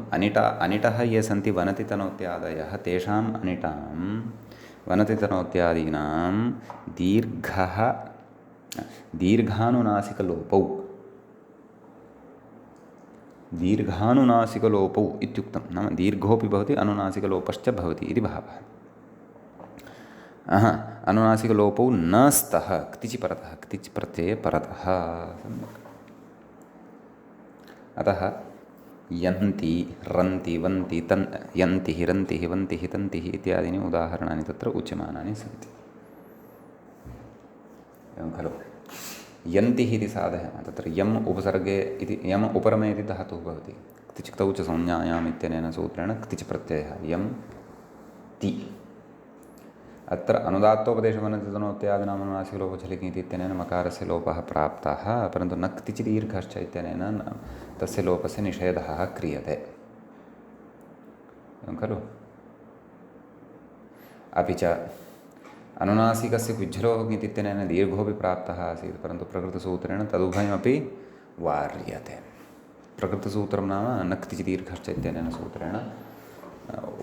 अनिटः ये सन्ति वनति तनोत्यादयः तेषाम् अनिटां वनति तनोत्यादीनां दीर्घानुनासिकलोपौ इत्युक्तं नाम दीर्घोऽपि भवति अनुनासिकलोपश्च भवति इति भावः अनुनासिकलोपौ न स्तः क्तिचि प्रत्यये परतः अतः यन्ति रन्ति वन्ति यन्तिः रन्तिः वन्तिः तन्तिः इत्यादीनि उदाहरणानि तत्र उच्यमानानि सन्ति एवं खलु यन्तिः इति साधयामः तत्र यम् उपसर्गे इति यम् उपरमे इति धातुः भवति क्तिचिक्तौ च संज्ञायाम् इत्यनेन सूत्रेण क्तिच् प्रत्ययः यं ति अत्र अनुदात्तोपदेशवनतितनोत्यादिनामनुनासिकलोपझलिकिङ् इत्यनेन मकारस्य लोपः प्राप्तः परन्तु न क्तिचिदीर्घश्च इत्यनेन तस्य लोपस्य निषेधः क्रियते एवं खलु अपि च अनुनासिकस्य कुज्झलोः इत्यनेन दीर्घोऽपि प्राप्तः आसीत् परन्तु प्रकृतसूत्रेण तदुभयमपि वार्यते प्रकृतसूत्रं नाम न क्तिचिदीर्घश्च इत्यनेन सूत्रेण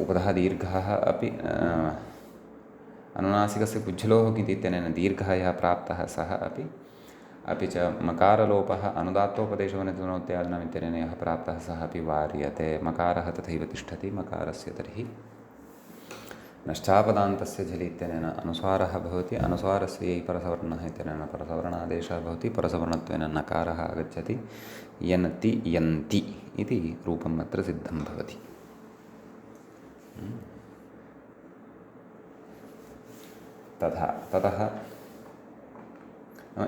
उपधः दीर्घः अपि अनुनासिकस्य कुज्झलोः इत्यनेन दीर्घः यः प्राप्तः सः अपि च मकारलोपः अनुदात्तोपदेशवनतितनोत्यादिनाम् इत्यनेन यः प्राप्तः सः अपि वार्यते मकारः तथैव तिष्ठति मकारस्य तर्हि नश्चापदान्तस्य झलि इत्यनेन अनुस्वारः भवति, अनुस्वारस्य यै परसवर्णः इत्यनेन परसवर्णादेशः भवति, परसवर्णत्वेन नकारः आगच्छति, यन्ति यन्ति इति रूपम् अत्र सिद्धं भवति। ततः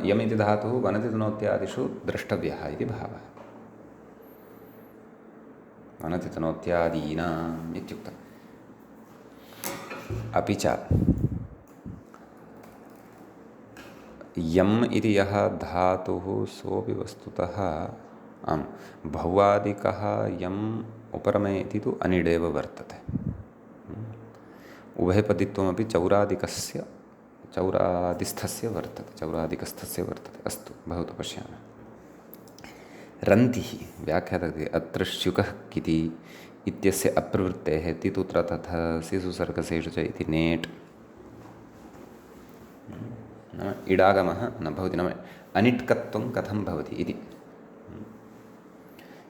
यमिति धातुः वनति तनोत्यादिषु द्रष्टव्यः इति भावः। वनति तनोत्यादीनाम् इत्युक्तम्। अपि च यम् इति यः धातुः सोऽपि वस्तुतः भौवादिकः यम् उपरमे इति तु अनिडेव वर्तते। उभयपदित्वमपि चौरादिस्थस्य वर्तते। अस्तु, भवतु पश्यामः। रन्तिः व्याख्यातः अत्र शुकः किति इत्यस्य अप्रवृत्तेः तितुत्र तथा सिसुसर्गसेषु च इति नेट् नाम इडागमः न भवति, नाम अनिट्कत्वं कथं भवति इति।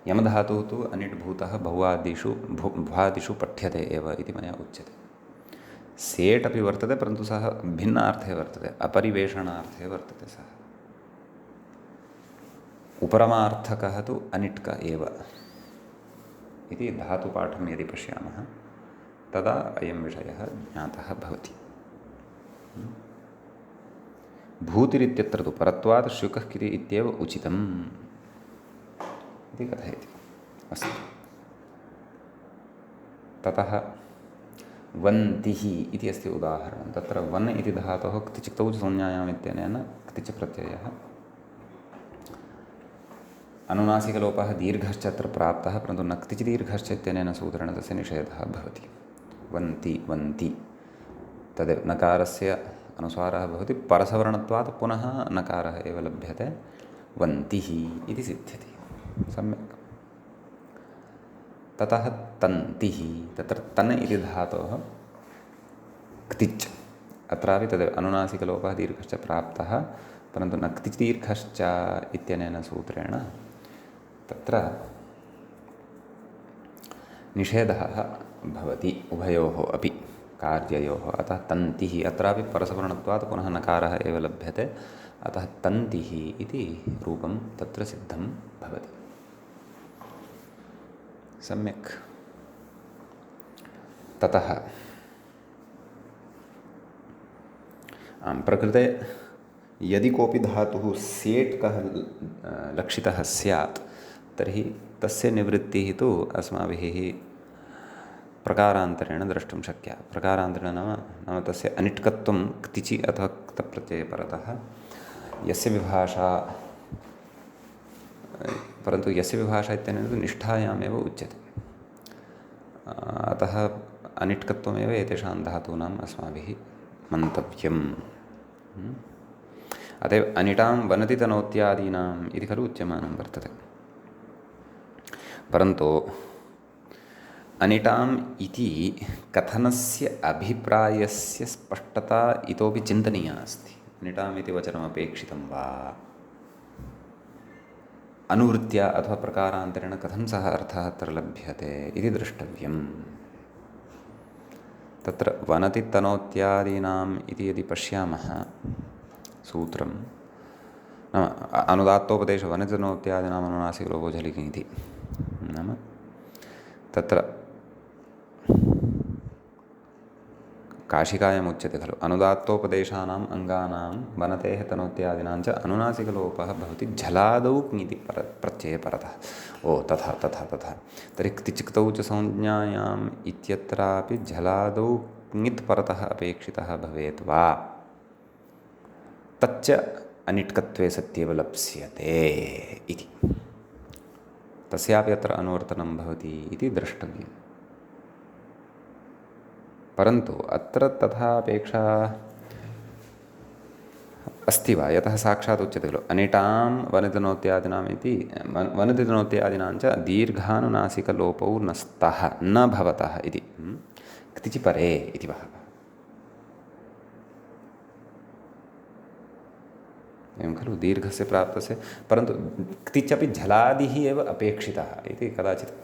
यमधातुः तु अनिट्भूतः भुवादिषु पठ्यते एव इति मया उच्यते। सेट् अपि वर्तते, परन्तु सः भिन्नार्थे वर्तते, अपरिवेषणार्थे वर्तते सः। उपरमार्थकः तु अनिट्क एव इति धातुपाठं यदि पश्यामः तदा अयं विषयः ज्ञातः भवति। भूतिरित्यत्र तु परत्वात् शुकः किति इत्येव उचितम् इति कथयति। अस्तु, ततः वन्तिः इति अस्ति उदाहरणं। तत्र वन् इति धातोः क्तिचिक्तौ च संज्ञायाम् इत्यनेन क्तिच प्रत्ययः अनुनासिकलोपः दीर्घश्च अत्र प्राप्तः, परन्तु न क्तिच दीर्घश्च इत्यनेन सूत्रेण तस्य निषेधः भवति। वन्ति तदेव नकारस्य अनुस्वारः भवति, परसवर्णत्वात् पुनः नकारः एव लभ्यते, वन्तिः इति सिद्ध्यति। सम्यक्। ततः तन्तिः, तत्र तन् इति धातोः क्तिच्, अत्रापि तदेव अनुनासिकलोपः दीर्घश्च प्राप्तः, परन्तु न क्तिच् दीर्घश्च इत्यनेन सूत्रेण तत्र निषेधः भवति उभयोः अपि कार्ययोः। अतः तन्तिः, अत्रापि परसवर्णत्वात् पुनः नकारः एव लभ्यते, अतः तन्तिः इति रूपं तत्र सिद्धं भवति। सम्यक्। ततः प्रकृते यदि कोऽपि धातुः सेट् कः लक्षितः स्यात् तर्हि तस्य निवृत्तिः तु अस्माभिः प्रकारान्तरेण द्रष्टुं शक्या। प्रकारान्तरेण नाम तस्य अनिट्कत्वं क्तिचि अथवा क्तप्रत्यये परतः यस्य विभाषा, परन्तु यस्य विभाषा इत्यनेन तु निष्ठायामेव उच्यते। अतः अनिट्कत्वमेव एतेषां धातूनाम् अस्माभिः मन्तव्यम्। अतः एव अनिटां वनति तनोत्यादीनाम् इति खलु उच्यमानं वर्तते। परन्तु अनिटाम् इति कथनस्य अभिप्रायस्य स्पष्टता इतोपि चिन्तनीया अस्ति। अनिटाम् इति वचनमपेक्षितं वा, अनुवृत्त्या अथवा प्रकारान्तरेण कथं सः अर्थः अत्र लभ्यते इति द्रष्टव्यम्। तत्र वनति तनोत्यादीनाम् इति यदि पश्यामः सूत्रं, नाम अनुदात्तोपदेश वनति तनोत्यादीनाम् अनुनासिकलोपो झलिति इति, नाम तत्र काशिकायाम् उच्यते खलु अनुदात्तोपदेशानाम् अङ्गानां वनतेः तनोत्यादीनां च अनुनासिकलोपः भवति झलादौ क्ङिति प्रत्यये परतः। ओ तथा तथा तथा तर्हि क्तिचिक्तौ च संज्ञायाम् इत्यत्रापि झलादौ क्ङित् परतः अपेक्षितः भवेत् वा, तच्च अनिट्कत्वे सत्येव लप्स्यते इति, तस्यापि अत्र अनुवर्तनं भवति इति द्रष्टव्यम्। परन्तु अत्र तथा अपेक्षा अस्ति वा, यतः साक्षात् उच्यते खलु अनिटां वनतितनोत्यादीनाम् इति, वनतितनोत्यादीनां च दीर्घानुनासिकलोपौ न स्तः न भवतः इति क्तिचि परे इति भावः। एवं खलु दीर्घस्य प्राप्तस्य, परन्तु क्तिचपि झलादिः एव अपेक्षितः इति कदाचित्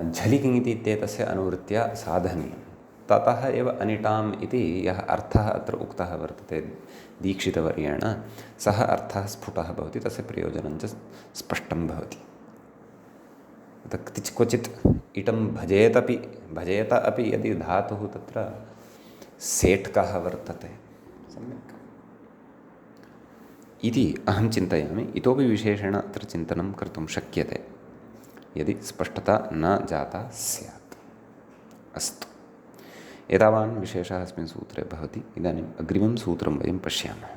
झलिकिङ् इति इत्येतस्य अनुवृत्त्या साधनीयम्। ततः एव अनिटाम् इति यः अर्थः अत्र उक्तः वर्तते दीक्षितवर्येण, सः अर्थः स्फुटः भवति, तस्य प्रयोजनं च स्पष्टं भवति। क्वचित् इटं भजेत अपि यदि धातुः तत्र सेट्कः वर्तते सम्यक् इति अहं चिन्तयामि। इतोपि विशेषेण अत्र चिन्तनं कर्तुं शक्यते यदि स्पष्टता न जाता स्यात्। अस्तु, एतावान् विशेषः अस्मिन् सूत्रे भवति। इदानीम् अग्रिमं सूत्रं वयं पश्यामः।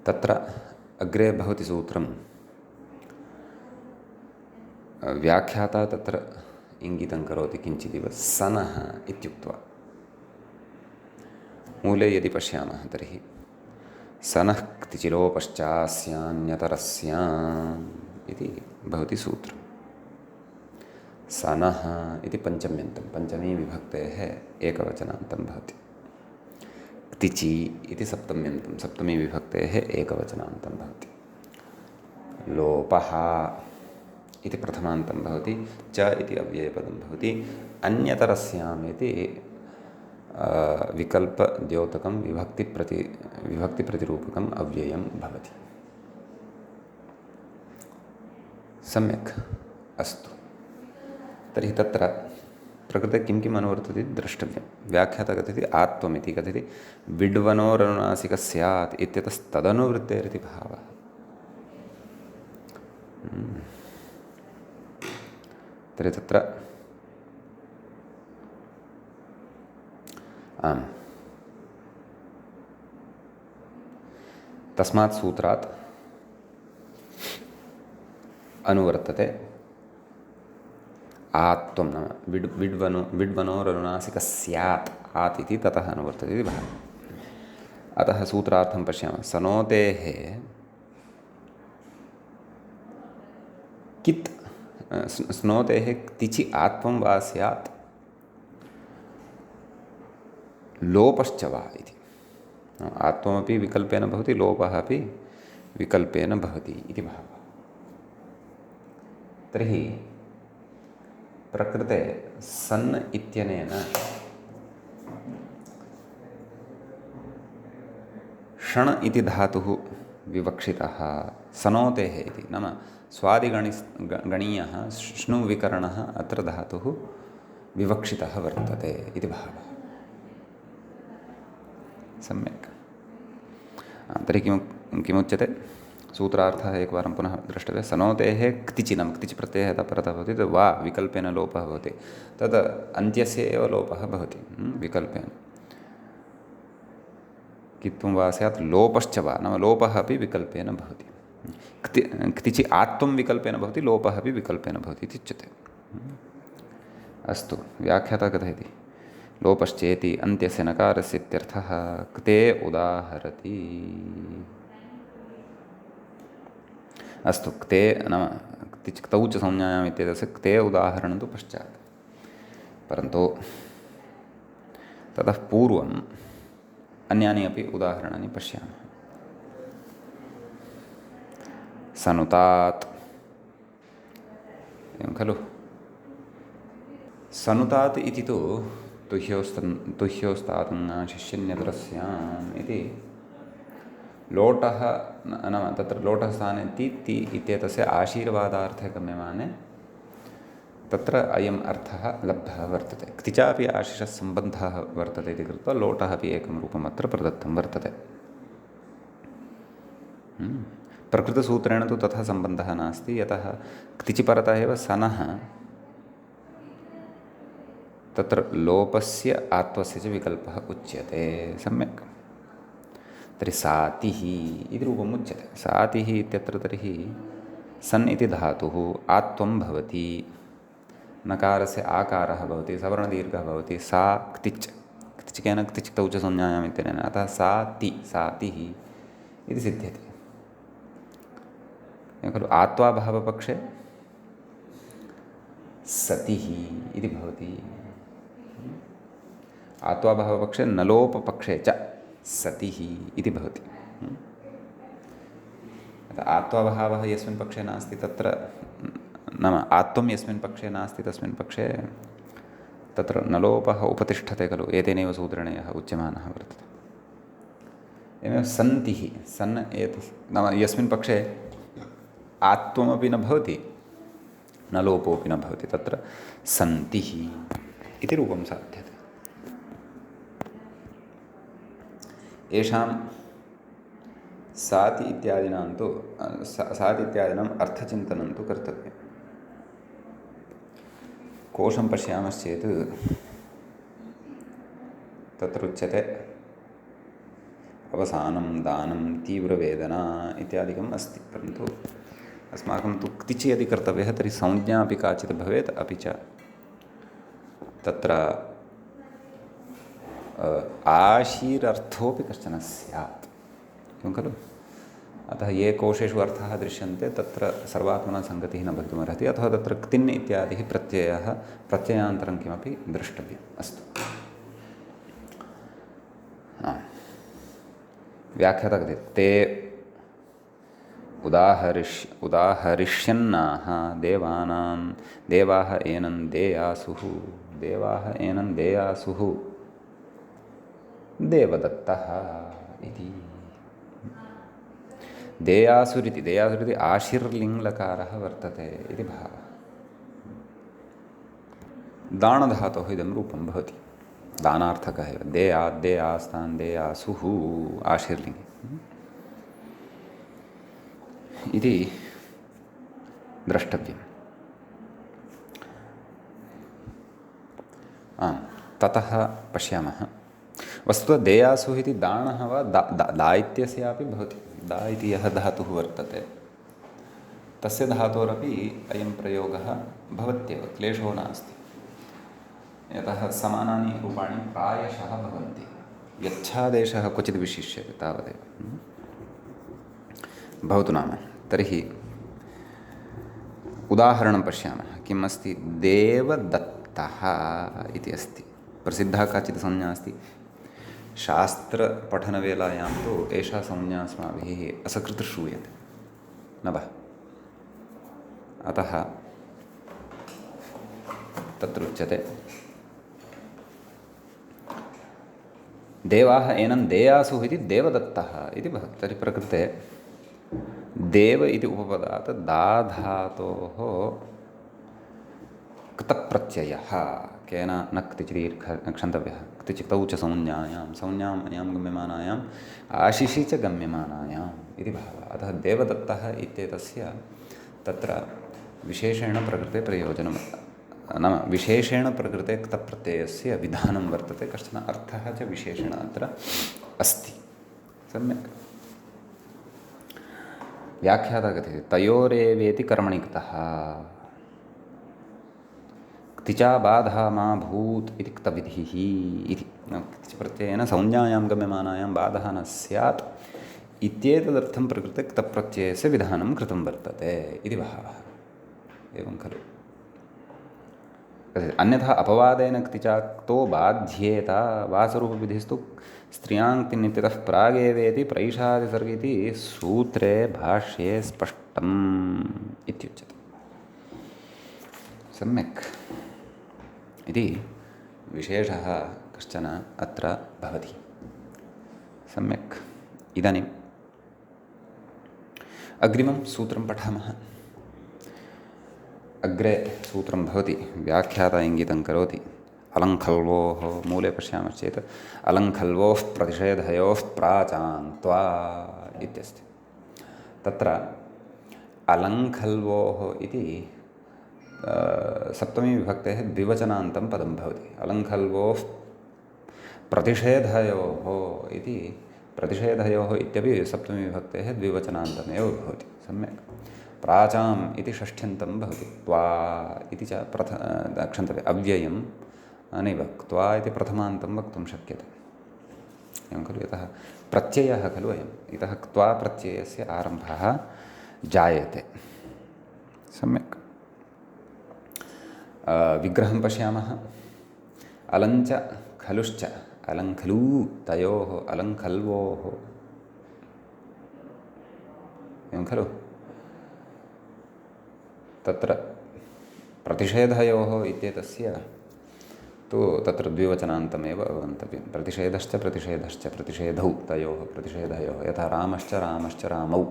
तत्र अग्रे भवति सूत्रं, व्याख्याता तत्र इङ्गितं करोति किञ्चिदिव, सनः इत्युक्त्वा। मूले यदि पश्यामः तर्हि सनः क्तिचिलोपश्चास्यान्यतरस्याम् इति भवति सूत्रम्। सनः इति पञ्चम्यन्तं, पञ्चमी विभक्तेः एकवचनान्तं भवति। क्तिचि इति सप्तम्यन्तं, सप्तमी विभक्तेः एकवचनान्तं भवति। लोपः इति प्रथमान्तं भवति, च इति अव्ययपदं भवति। अन्यतरस्याम् इति विकल्पद्योतकं विभक्तिप्रतिरूपकम् अव्ययं भवति। सम्यक्, अस्तु। तर्हि तत्र प्रकृते किं किम् अनुवर्तते द्रष्टव्यं। व्याख्याता कथयति आत्वमिति, कथयति विड्वनोरनुनासिकः स्यात् इत्यतस्तदनुवृत्तेरिति भावः। तर्हि तत्र आम्, तस्मात् सूत्रात् अनुवर्तते आत्वं, नाम विड्वनोरनुनासिकः स्यात्, आत् इति ततः अनुवर्तते इति भावः। अतः सूत्रार्थं पश्यामः। सनोतेः कित् स्नोतेः क्तिचि आत्वं वा स्यात् लोपश्च वा इति। आत्वमपि विकल्पेन भवति, लोपः अपि विकल्पेन भवति इति भावः। तर्हि प्रकृते सन् इत्यनेन षण् इति धातुः विवक्षितः सनोतेः इति, नाम स्वादिगणीयः श्नुविकरणः अत्र धातुः विवक्षितः वर्तते इति भावः। सम्यक्। तर्हि किमुच्यते? सूत्रार्थः एकवारं पुनः द्रष्टव्यः। सनोतेः क्तिचि, नाम क्तिचि प्रत्ययः यदा परतः भवति तद् वा विकल्पेन लोपः भवति, तद् अन्त्यस्य एव लोपः भवति विकल्पेन। कित्वं वा स्यात् लोपश्च वा, नाम लोपः अपि विकल्पेन भवति। क्तिचि आत्वं विकल्पेन भवति, लोपः अपि विकल्पेन भवति इति उच्यते। अस्तु, व्याख्याता कथयति लोपश्चेति अन्त्यस्य नकारस्य इत्यर्थः क्ते उदाहरति। अस्तु, क्ते नाम क्तौ च संज्ञायाम् इत्येतस्य क्ते उदाहरणं तु पश्चात्, परन्तु ततः पूर्वम् अन्यानि अपि उदाहरणानि पश्यामः। सनुतात्, एवं खलु। सनुतात् इति तु तुह्योस्तातुङ्शिष्यन्यतरस्याम् इति लोटः, नाम तत्र लोटः स्थाने ति इत्येतस्य आशीर्वादार्थे गम्यमाने तत्र अयम् अर्थः लब्धः वर्तते। क्तिचापि आशिषसम्बन्धः वर्तते इति कृत्वा लोटः अपि एकं रूपम् अत्र प्रदत्तं वर्तते। प्रकृतसूत्रेण तु तथा सम्बन्धः नास्ति, यतः क्तिचि परतः एव सनः तत्र लोपस्य आत्वस्य च विकल्पः उच्यते। सम्यक्। तर्हि सातिः इति रूपम् उच्यते। सातिः इत्यत्र तर्हि सन् इति धातुः आत्वं भवति, नकारस्य आकारः भवति, सवर्णदीर्घः भवति, सा क्तिच्, क्तिचिकेन क्तिचिक्तौ च संज्ञायाम् इत्यनेन, अतः सातिः इति सिद्ध्यति खलु। आत्वाभावपक्षे सतिः इति भवति। आत्वाभावपक्षे नलोपपक्षे च सतिः इति भवति। आत्वाभावः यस्मिन् पक्षे नास्ति तत्र, नाम आत्वं यस्मिन् पक्षे नास्ति तस्मिन् पक्षे तत्र नलोपः उपतिष्ठते खलु, एतेनैव सूत्रेण यः उच्यमानः वर्तते। एवमेव सन्तिः, सन् एतत् नाम यस्मिन् पक्षे आत्वमपि न भवति न लोपोऽपि न भवति, तत्र सन्तिः इति रूपं साध्यते। येषां साति इत्यादीनां तु साति इत्यादीनाम् अर्थचिन्तनं तु कर्तव्यं। कोशं पश्यामश्चेत् तत्र उच्यते अवसानं दानं तीव्रवेदना इत्यादिकम् अस्ति, परन्तु अस्माकं तु क्तिचि यदि कर्तव्यः तर्हि संज्ञा अपि काचित् भवेत्, अपि च तत्र आशीरर्थोऽपि कश्चन स्यात्, एवं खलु। अतः ये कोशेषु अर्थाः दृश्यन्ते तत्र सर्वात्मना सङ्गतिः न भवितुमर्हति, अथवा तत्र क्तिन् इत्यादिः प्रत्ययः प्रत्ययान्तरं किमपि द्रष्टव्यम्। अस्तु, व्याख्याता कथयति ते उदाहरिष्यन्नाः देवाः एनं देयासुः, देवाः एनं देयासुः देवदत्तः इति। देयासुरिति आशीर्लिङ्लकारः वर्तते इति भावः। दानधातोः इदं रूपं भवति, दानार्थकः एव। देयास्तान् देयासुः आशीर्लिङ्गे इति द्रष्टव्यम्। ततः पश्यामः, वस्तुतः देयासुः इति दाणः वा दा इत्यस्यापि भवति। दा इति यः धातुः वर्तते तस्य धातोरपि अयं प्रयोगः भवत्येव, क्लेशो नास्ति। यतः समानानि रूपाणि प्रायशः भवन्ति, यच्छादेशः क्वचित् विशिष्यते, तावदेव। भवतु नाम, तर्हि उदाहरणं पश्यामः। किम् अस्ति? देवदत्तः इति अस्ति। प्रसिद्धा काचित् संज्ञा अस्ति। शास्त्रपठनवेलायां तु एषा संज्ञा अस्माभिः असकृत् श्रूयते न वा? अतः तत्र उच्यते देवाः एनं देयासुः इति देवदत्तः इति भवति। तर्हि प्रकृते देव इति उपपदात् दाधातोः क्तप्रत्ययः केन न क्तिचिदीर्घ क्षन्तव्यः, क्तिचितौ च संज्ञाम् अयां गम्यमानायाम् आशिषि च गम्यमानायाम् इति भावः। अतः देवदत्तः इत्येतस्य तत्र विशेषेण प्रकृते प्रयोजनं, नाम विशेषेण प्रकृते क्तप्रत्ययस्य विधानं वर्तते, कश्चन अर्थः च विशेषेण अत्र अस्ति। सम्यक् व्याख्याता कथयति तयोरेवेति कर्मणि क्तः क्तिचा बाधा मा भूत् इति क्तविधिः इति। क्तिप्रत्ययेन संज्ञायां गम्यमानायां बाधः न स्यात् इत्येतदर्थं प्रकृते क्तप्रत्ययस्य विधानं कृतं वर्तते इति भावः। एवं खलु? अन्यथा अपवादेन क्तिचा क्तो बाध्येत वासरूपविधिस्तु स्त्रियाङ्क्तिनित्यतः प्रागेवेति प्रैषादिसर्ग इति सूत्रे भाष्ये स्पष्टम् इत्युच्यते। सम्यक् इति विशेषः कश्चन अत्र भवति। सम्यक्, इदानीम् अग्रिमं सूत्रं पठामः। अग्रे सूत्रं भवति, व्याख्याता इङ्गितं करोति। अलङ्खल्वोः मूले पश्यामश्चेत् अलङ्खल्वोः प्रतिषेधयोः प्राचान्त्वा इत्यस्ति। तत्र अलङ्खल्वोः इति सप्तमी विभक्तेः द्विवचनान्तं पदं भवति। अलङ्खल्वोः प्रतिषेधयोः इति, प्रतिषेधयोः इत्यपि सप्तमी विभक्तेः द्विवचनान्तमेव भवति। सम्यक्। प्राचाम् इति षष्ठ्यन्तं भवति। त्वा इति च क्षन्तव्यम्, अव्ययं नैव, क्त्वा इति प्रथमान्तं वक्तुं शक्यते। एवं खलु? यतः प्रत्ययः खलु अयम्, इतः क्त्वा प्रत्ययस्य आरम्भः जायते। सम्यक्। विग्रहं पश्यामः। अलञ्च खलुश्च, अलङ्खलू तयोः, अलङ्खल्वोः, एवं खलु? तत्र प्रतिषेधयोः इत्येतस्य तु तत्र द्विवचनान्तमेव अवगन्तव्यं। प्रतिषेधश्च प्रतिषेधश्च प्रतिषेधौ तयोः प्रतिषेधयोः यथा रामश्च रामश्च रामौ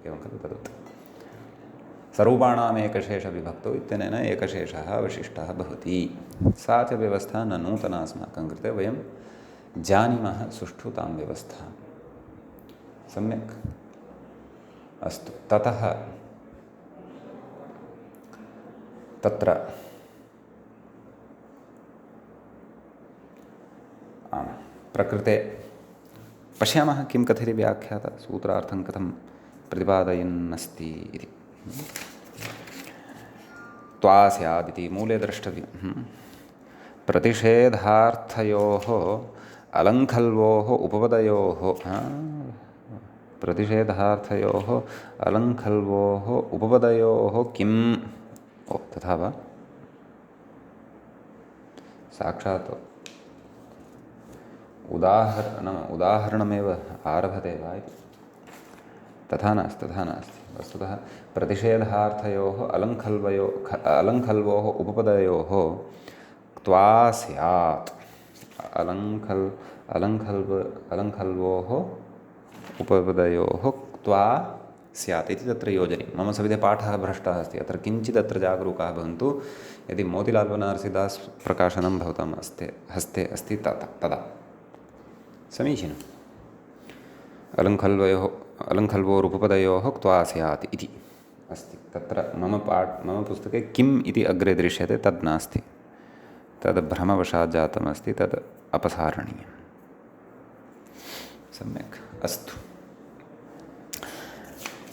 एवं खलु तद्वत् स्वरूपाणाम् एकशेषविभक्तौ इत्यनेन एकशेषः अवशिष्टः भवति। सा च व्यवस्था न नूतना अस्माकं कृते, वयं जानीमः सुष्ठु तां व्यवस्थां। सम्यक् अस्तु। ततः तत्र प्रकृते पश्यामः किं कथयति व्याख्याता सूत्रार्थं कथं प्रतिपादयन्नस्ति इति। त्वा स्यादिति मूले द्रष्टव्यं। प्रतिषेधार्थयोः अलङ्खल्वोः उपपदयोः प्रतिषेधार्थयोः अलङ्खल्वोः उपपदयोः किम् तथा वा साक्षात् उदाहरणमेव आरभते वा इति। तथा नास्ति वस्तुतः प्रतिषेधार्थयोः अलङ्खल्वोः उपपदयोः क्त्वा स्यात् अलङ्खल्वोः उपपदयोः क्त्वा स्यात् इति तत्र योजनीयं। मम सविधे पाठः भ्रष्टः अस्ति, अत्र किञ्चित् अत्र जागरूकाः भवन्तु। यदि मोतिलाल् बनारसीदास् प्रकाशनं भवतां हस्ते अस्ति तदा समीचीनम्। अलङ्खल्वोरुपपदयोः क्त्वा स्यात् इति अस्ति। तत्र मम पुस्तके किम् इति अग्रे दृश्यते तद् नास्ति, तद् भ्रमवशात् जातमस्ति, तद् अपसारणीयम्। सम्यक् अस्तु।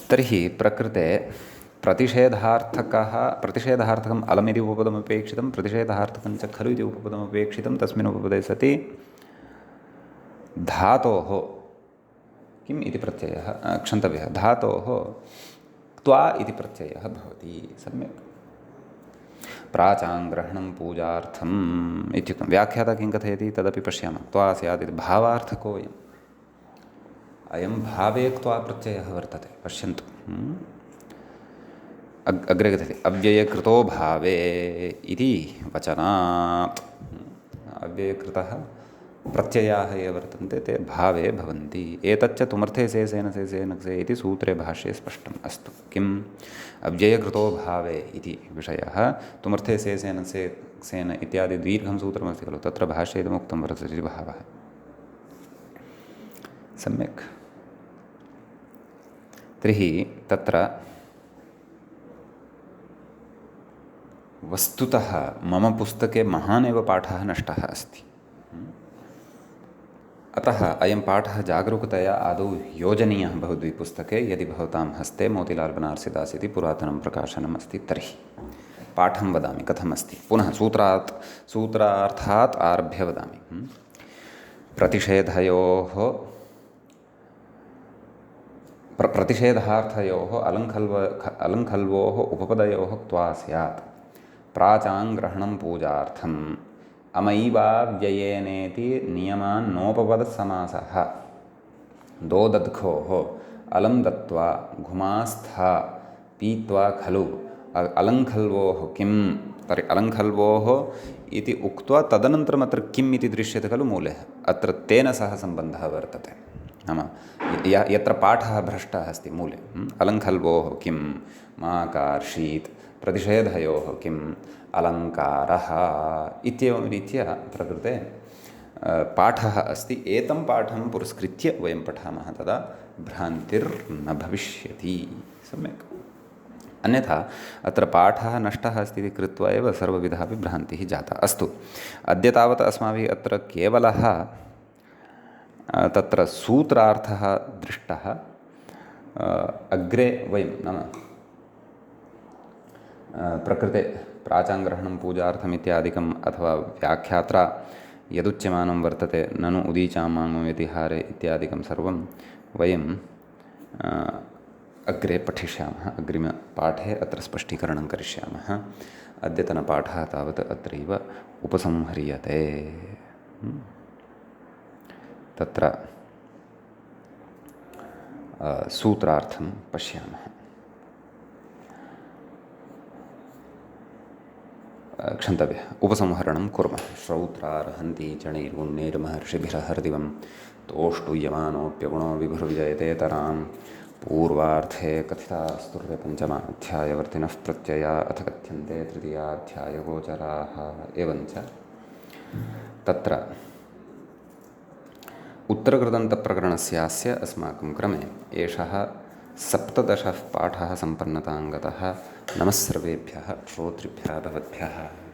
तर्हि प्रकृते प्रतिषेधार्थकम् अलमिति उपपदमपेक्षितं, प्रतिषेधार्थकं च खलु इति उपपदमपेक्षितं। तस्मिन् उपपदे सति धातोः किम् इति प्रत्ययः क्षन्तव्यः, धातोः क्त्वा इति प्रत्ययः भवति। सम्यक्। प्राचाङ्ग्रहणं पूजार्थम् इत्युक्तं। व्याख्याता किं कथयति तदपि पश्यामः। क्त्वा स्यात् इति भावार्थकोऽयम्। अयं भावे क्त्वा प्रत्ययः वर्तते। पश्यन्तु, अग्रे कथयति अव्ययकृतो भावे इति वचनात्। अव्ययकृतः प्रत्ययाः ये वर्तन्ते ते भावे भवन्ति। एतच्च तुमर्थे सेसेन सेसेनक्से इति सूत्रे भाष्ये स्पष्टम्। अस्तु। किम् अव्ययकृतो भावे इति विषयः तुमर्थे सेसेन सेन इत्यादि दीर्घं सूत्रमस्ति खलु, तत्र भाष्ये इदमुक्तं वर्तते इति भावः। सम्यक्। तर्हि तत्र वस्तुतः मम पुस्तके महान् एव पाठः नष्टः अस्ति। अतः अयं पाठः जागरूकतया आदौ योजनीयः भवद्भिः। यदि भवतां हस्ते मोतिलाल् बनारसीदास् इति पुरातनं प्रकाशनम् अस्ति तर्हि पाठं वदामि कथमस्ति। पुनः सूत्रार्थात् आरभ्य वदामि। प्रतिषेधार्थयोः अलङ्खल्वोः उपपदयोः क्त्वा स्यात् प्राचाङ्ग्रहणं पूजार्थम् अमैवाव्ययेनेति नियमान् नोपपदसमासः दोदध्खोः अलं दत्वा घुमास्था पीत्वा खलु अलङ्खल्वोः किम्। तर्हि अलङ्खल्वोः इति उक्त्वा तदनन्तरम् अत्र किम् इति दृश्यते खलु मूले, अत्र तेन सह सम्बन्धः वर्तते। नाम यत्र पाठः भ्रष्टः अस्ति मूले अलङ्खल्वोः किं माकार्षीत् प्रतिषेधयोः किम् अलङ्कारः इत्येवं रीत्या प्रकृते पाठः अस्ति। एतं पाठं पुरस्कृत्य वयं पठामः, तदा भ्रान्तिर्न भविष्यति। सम्यक्। अन्यथा अत्र पाठः नष्टः अस्ति इति कृत्वा एव सर्वविधापि भ्रान्तिः जाता। अस्तु। अद्य तावत् अस्माभिः अत्र केवलः तत्र सूत्रार्थः दृष्टः। अग्रे वयं नाम प्रकृते प्राचाङ्ग्रहणं पूजार्थम् इत्यादिकम् अथवा व्याख्यात्रा यदुच्यमानं वर्तते ननु उदीचामानो व्यतिहारे इत्यादिकं सर्वं वयं अग्रे पठिष्यामः। अग्रिमपाठे अत्र स्पष्टीकरणं करिष्यामः। अद्यतनपाठः तावत् अत्रैव उपसंह्रियते। तत्र सूत्रार्थं पश्यामः। क्षन्तव्यः उपसंहरणं कुर्मः। श्रौत्रार्हन्ति चणैरुन्नेर्महर्षिभिरहर्दिवं तोष्टुयमानोऽप्यगुणो विभुर्विजयतेतरां पूर्वार्धे कथितास्तुर्यपञ्चमाध्यायवर्तिनः प्रत्यया अथ कथ्यन्ते तृतीयाध्यायगोचराः। एवञ्च तत्र उत्तरकृदन्तप्रकरणस्यास्य अस्माकं क्रमे एषः 17 पाठः सम्पन्नताङ्गतः। नमः सर्वेभ्यः श्रोतृभ्यः भवद्भ्यः।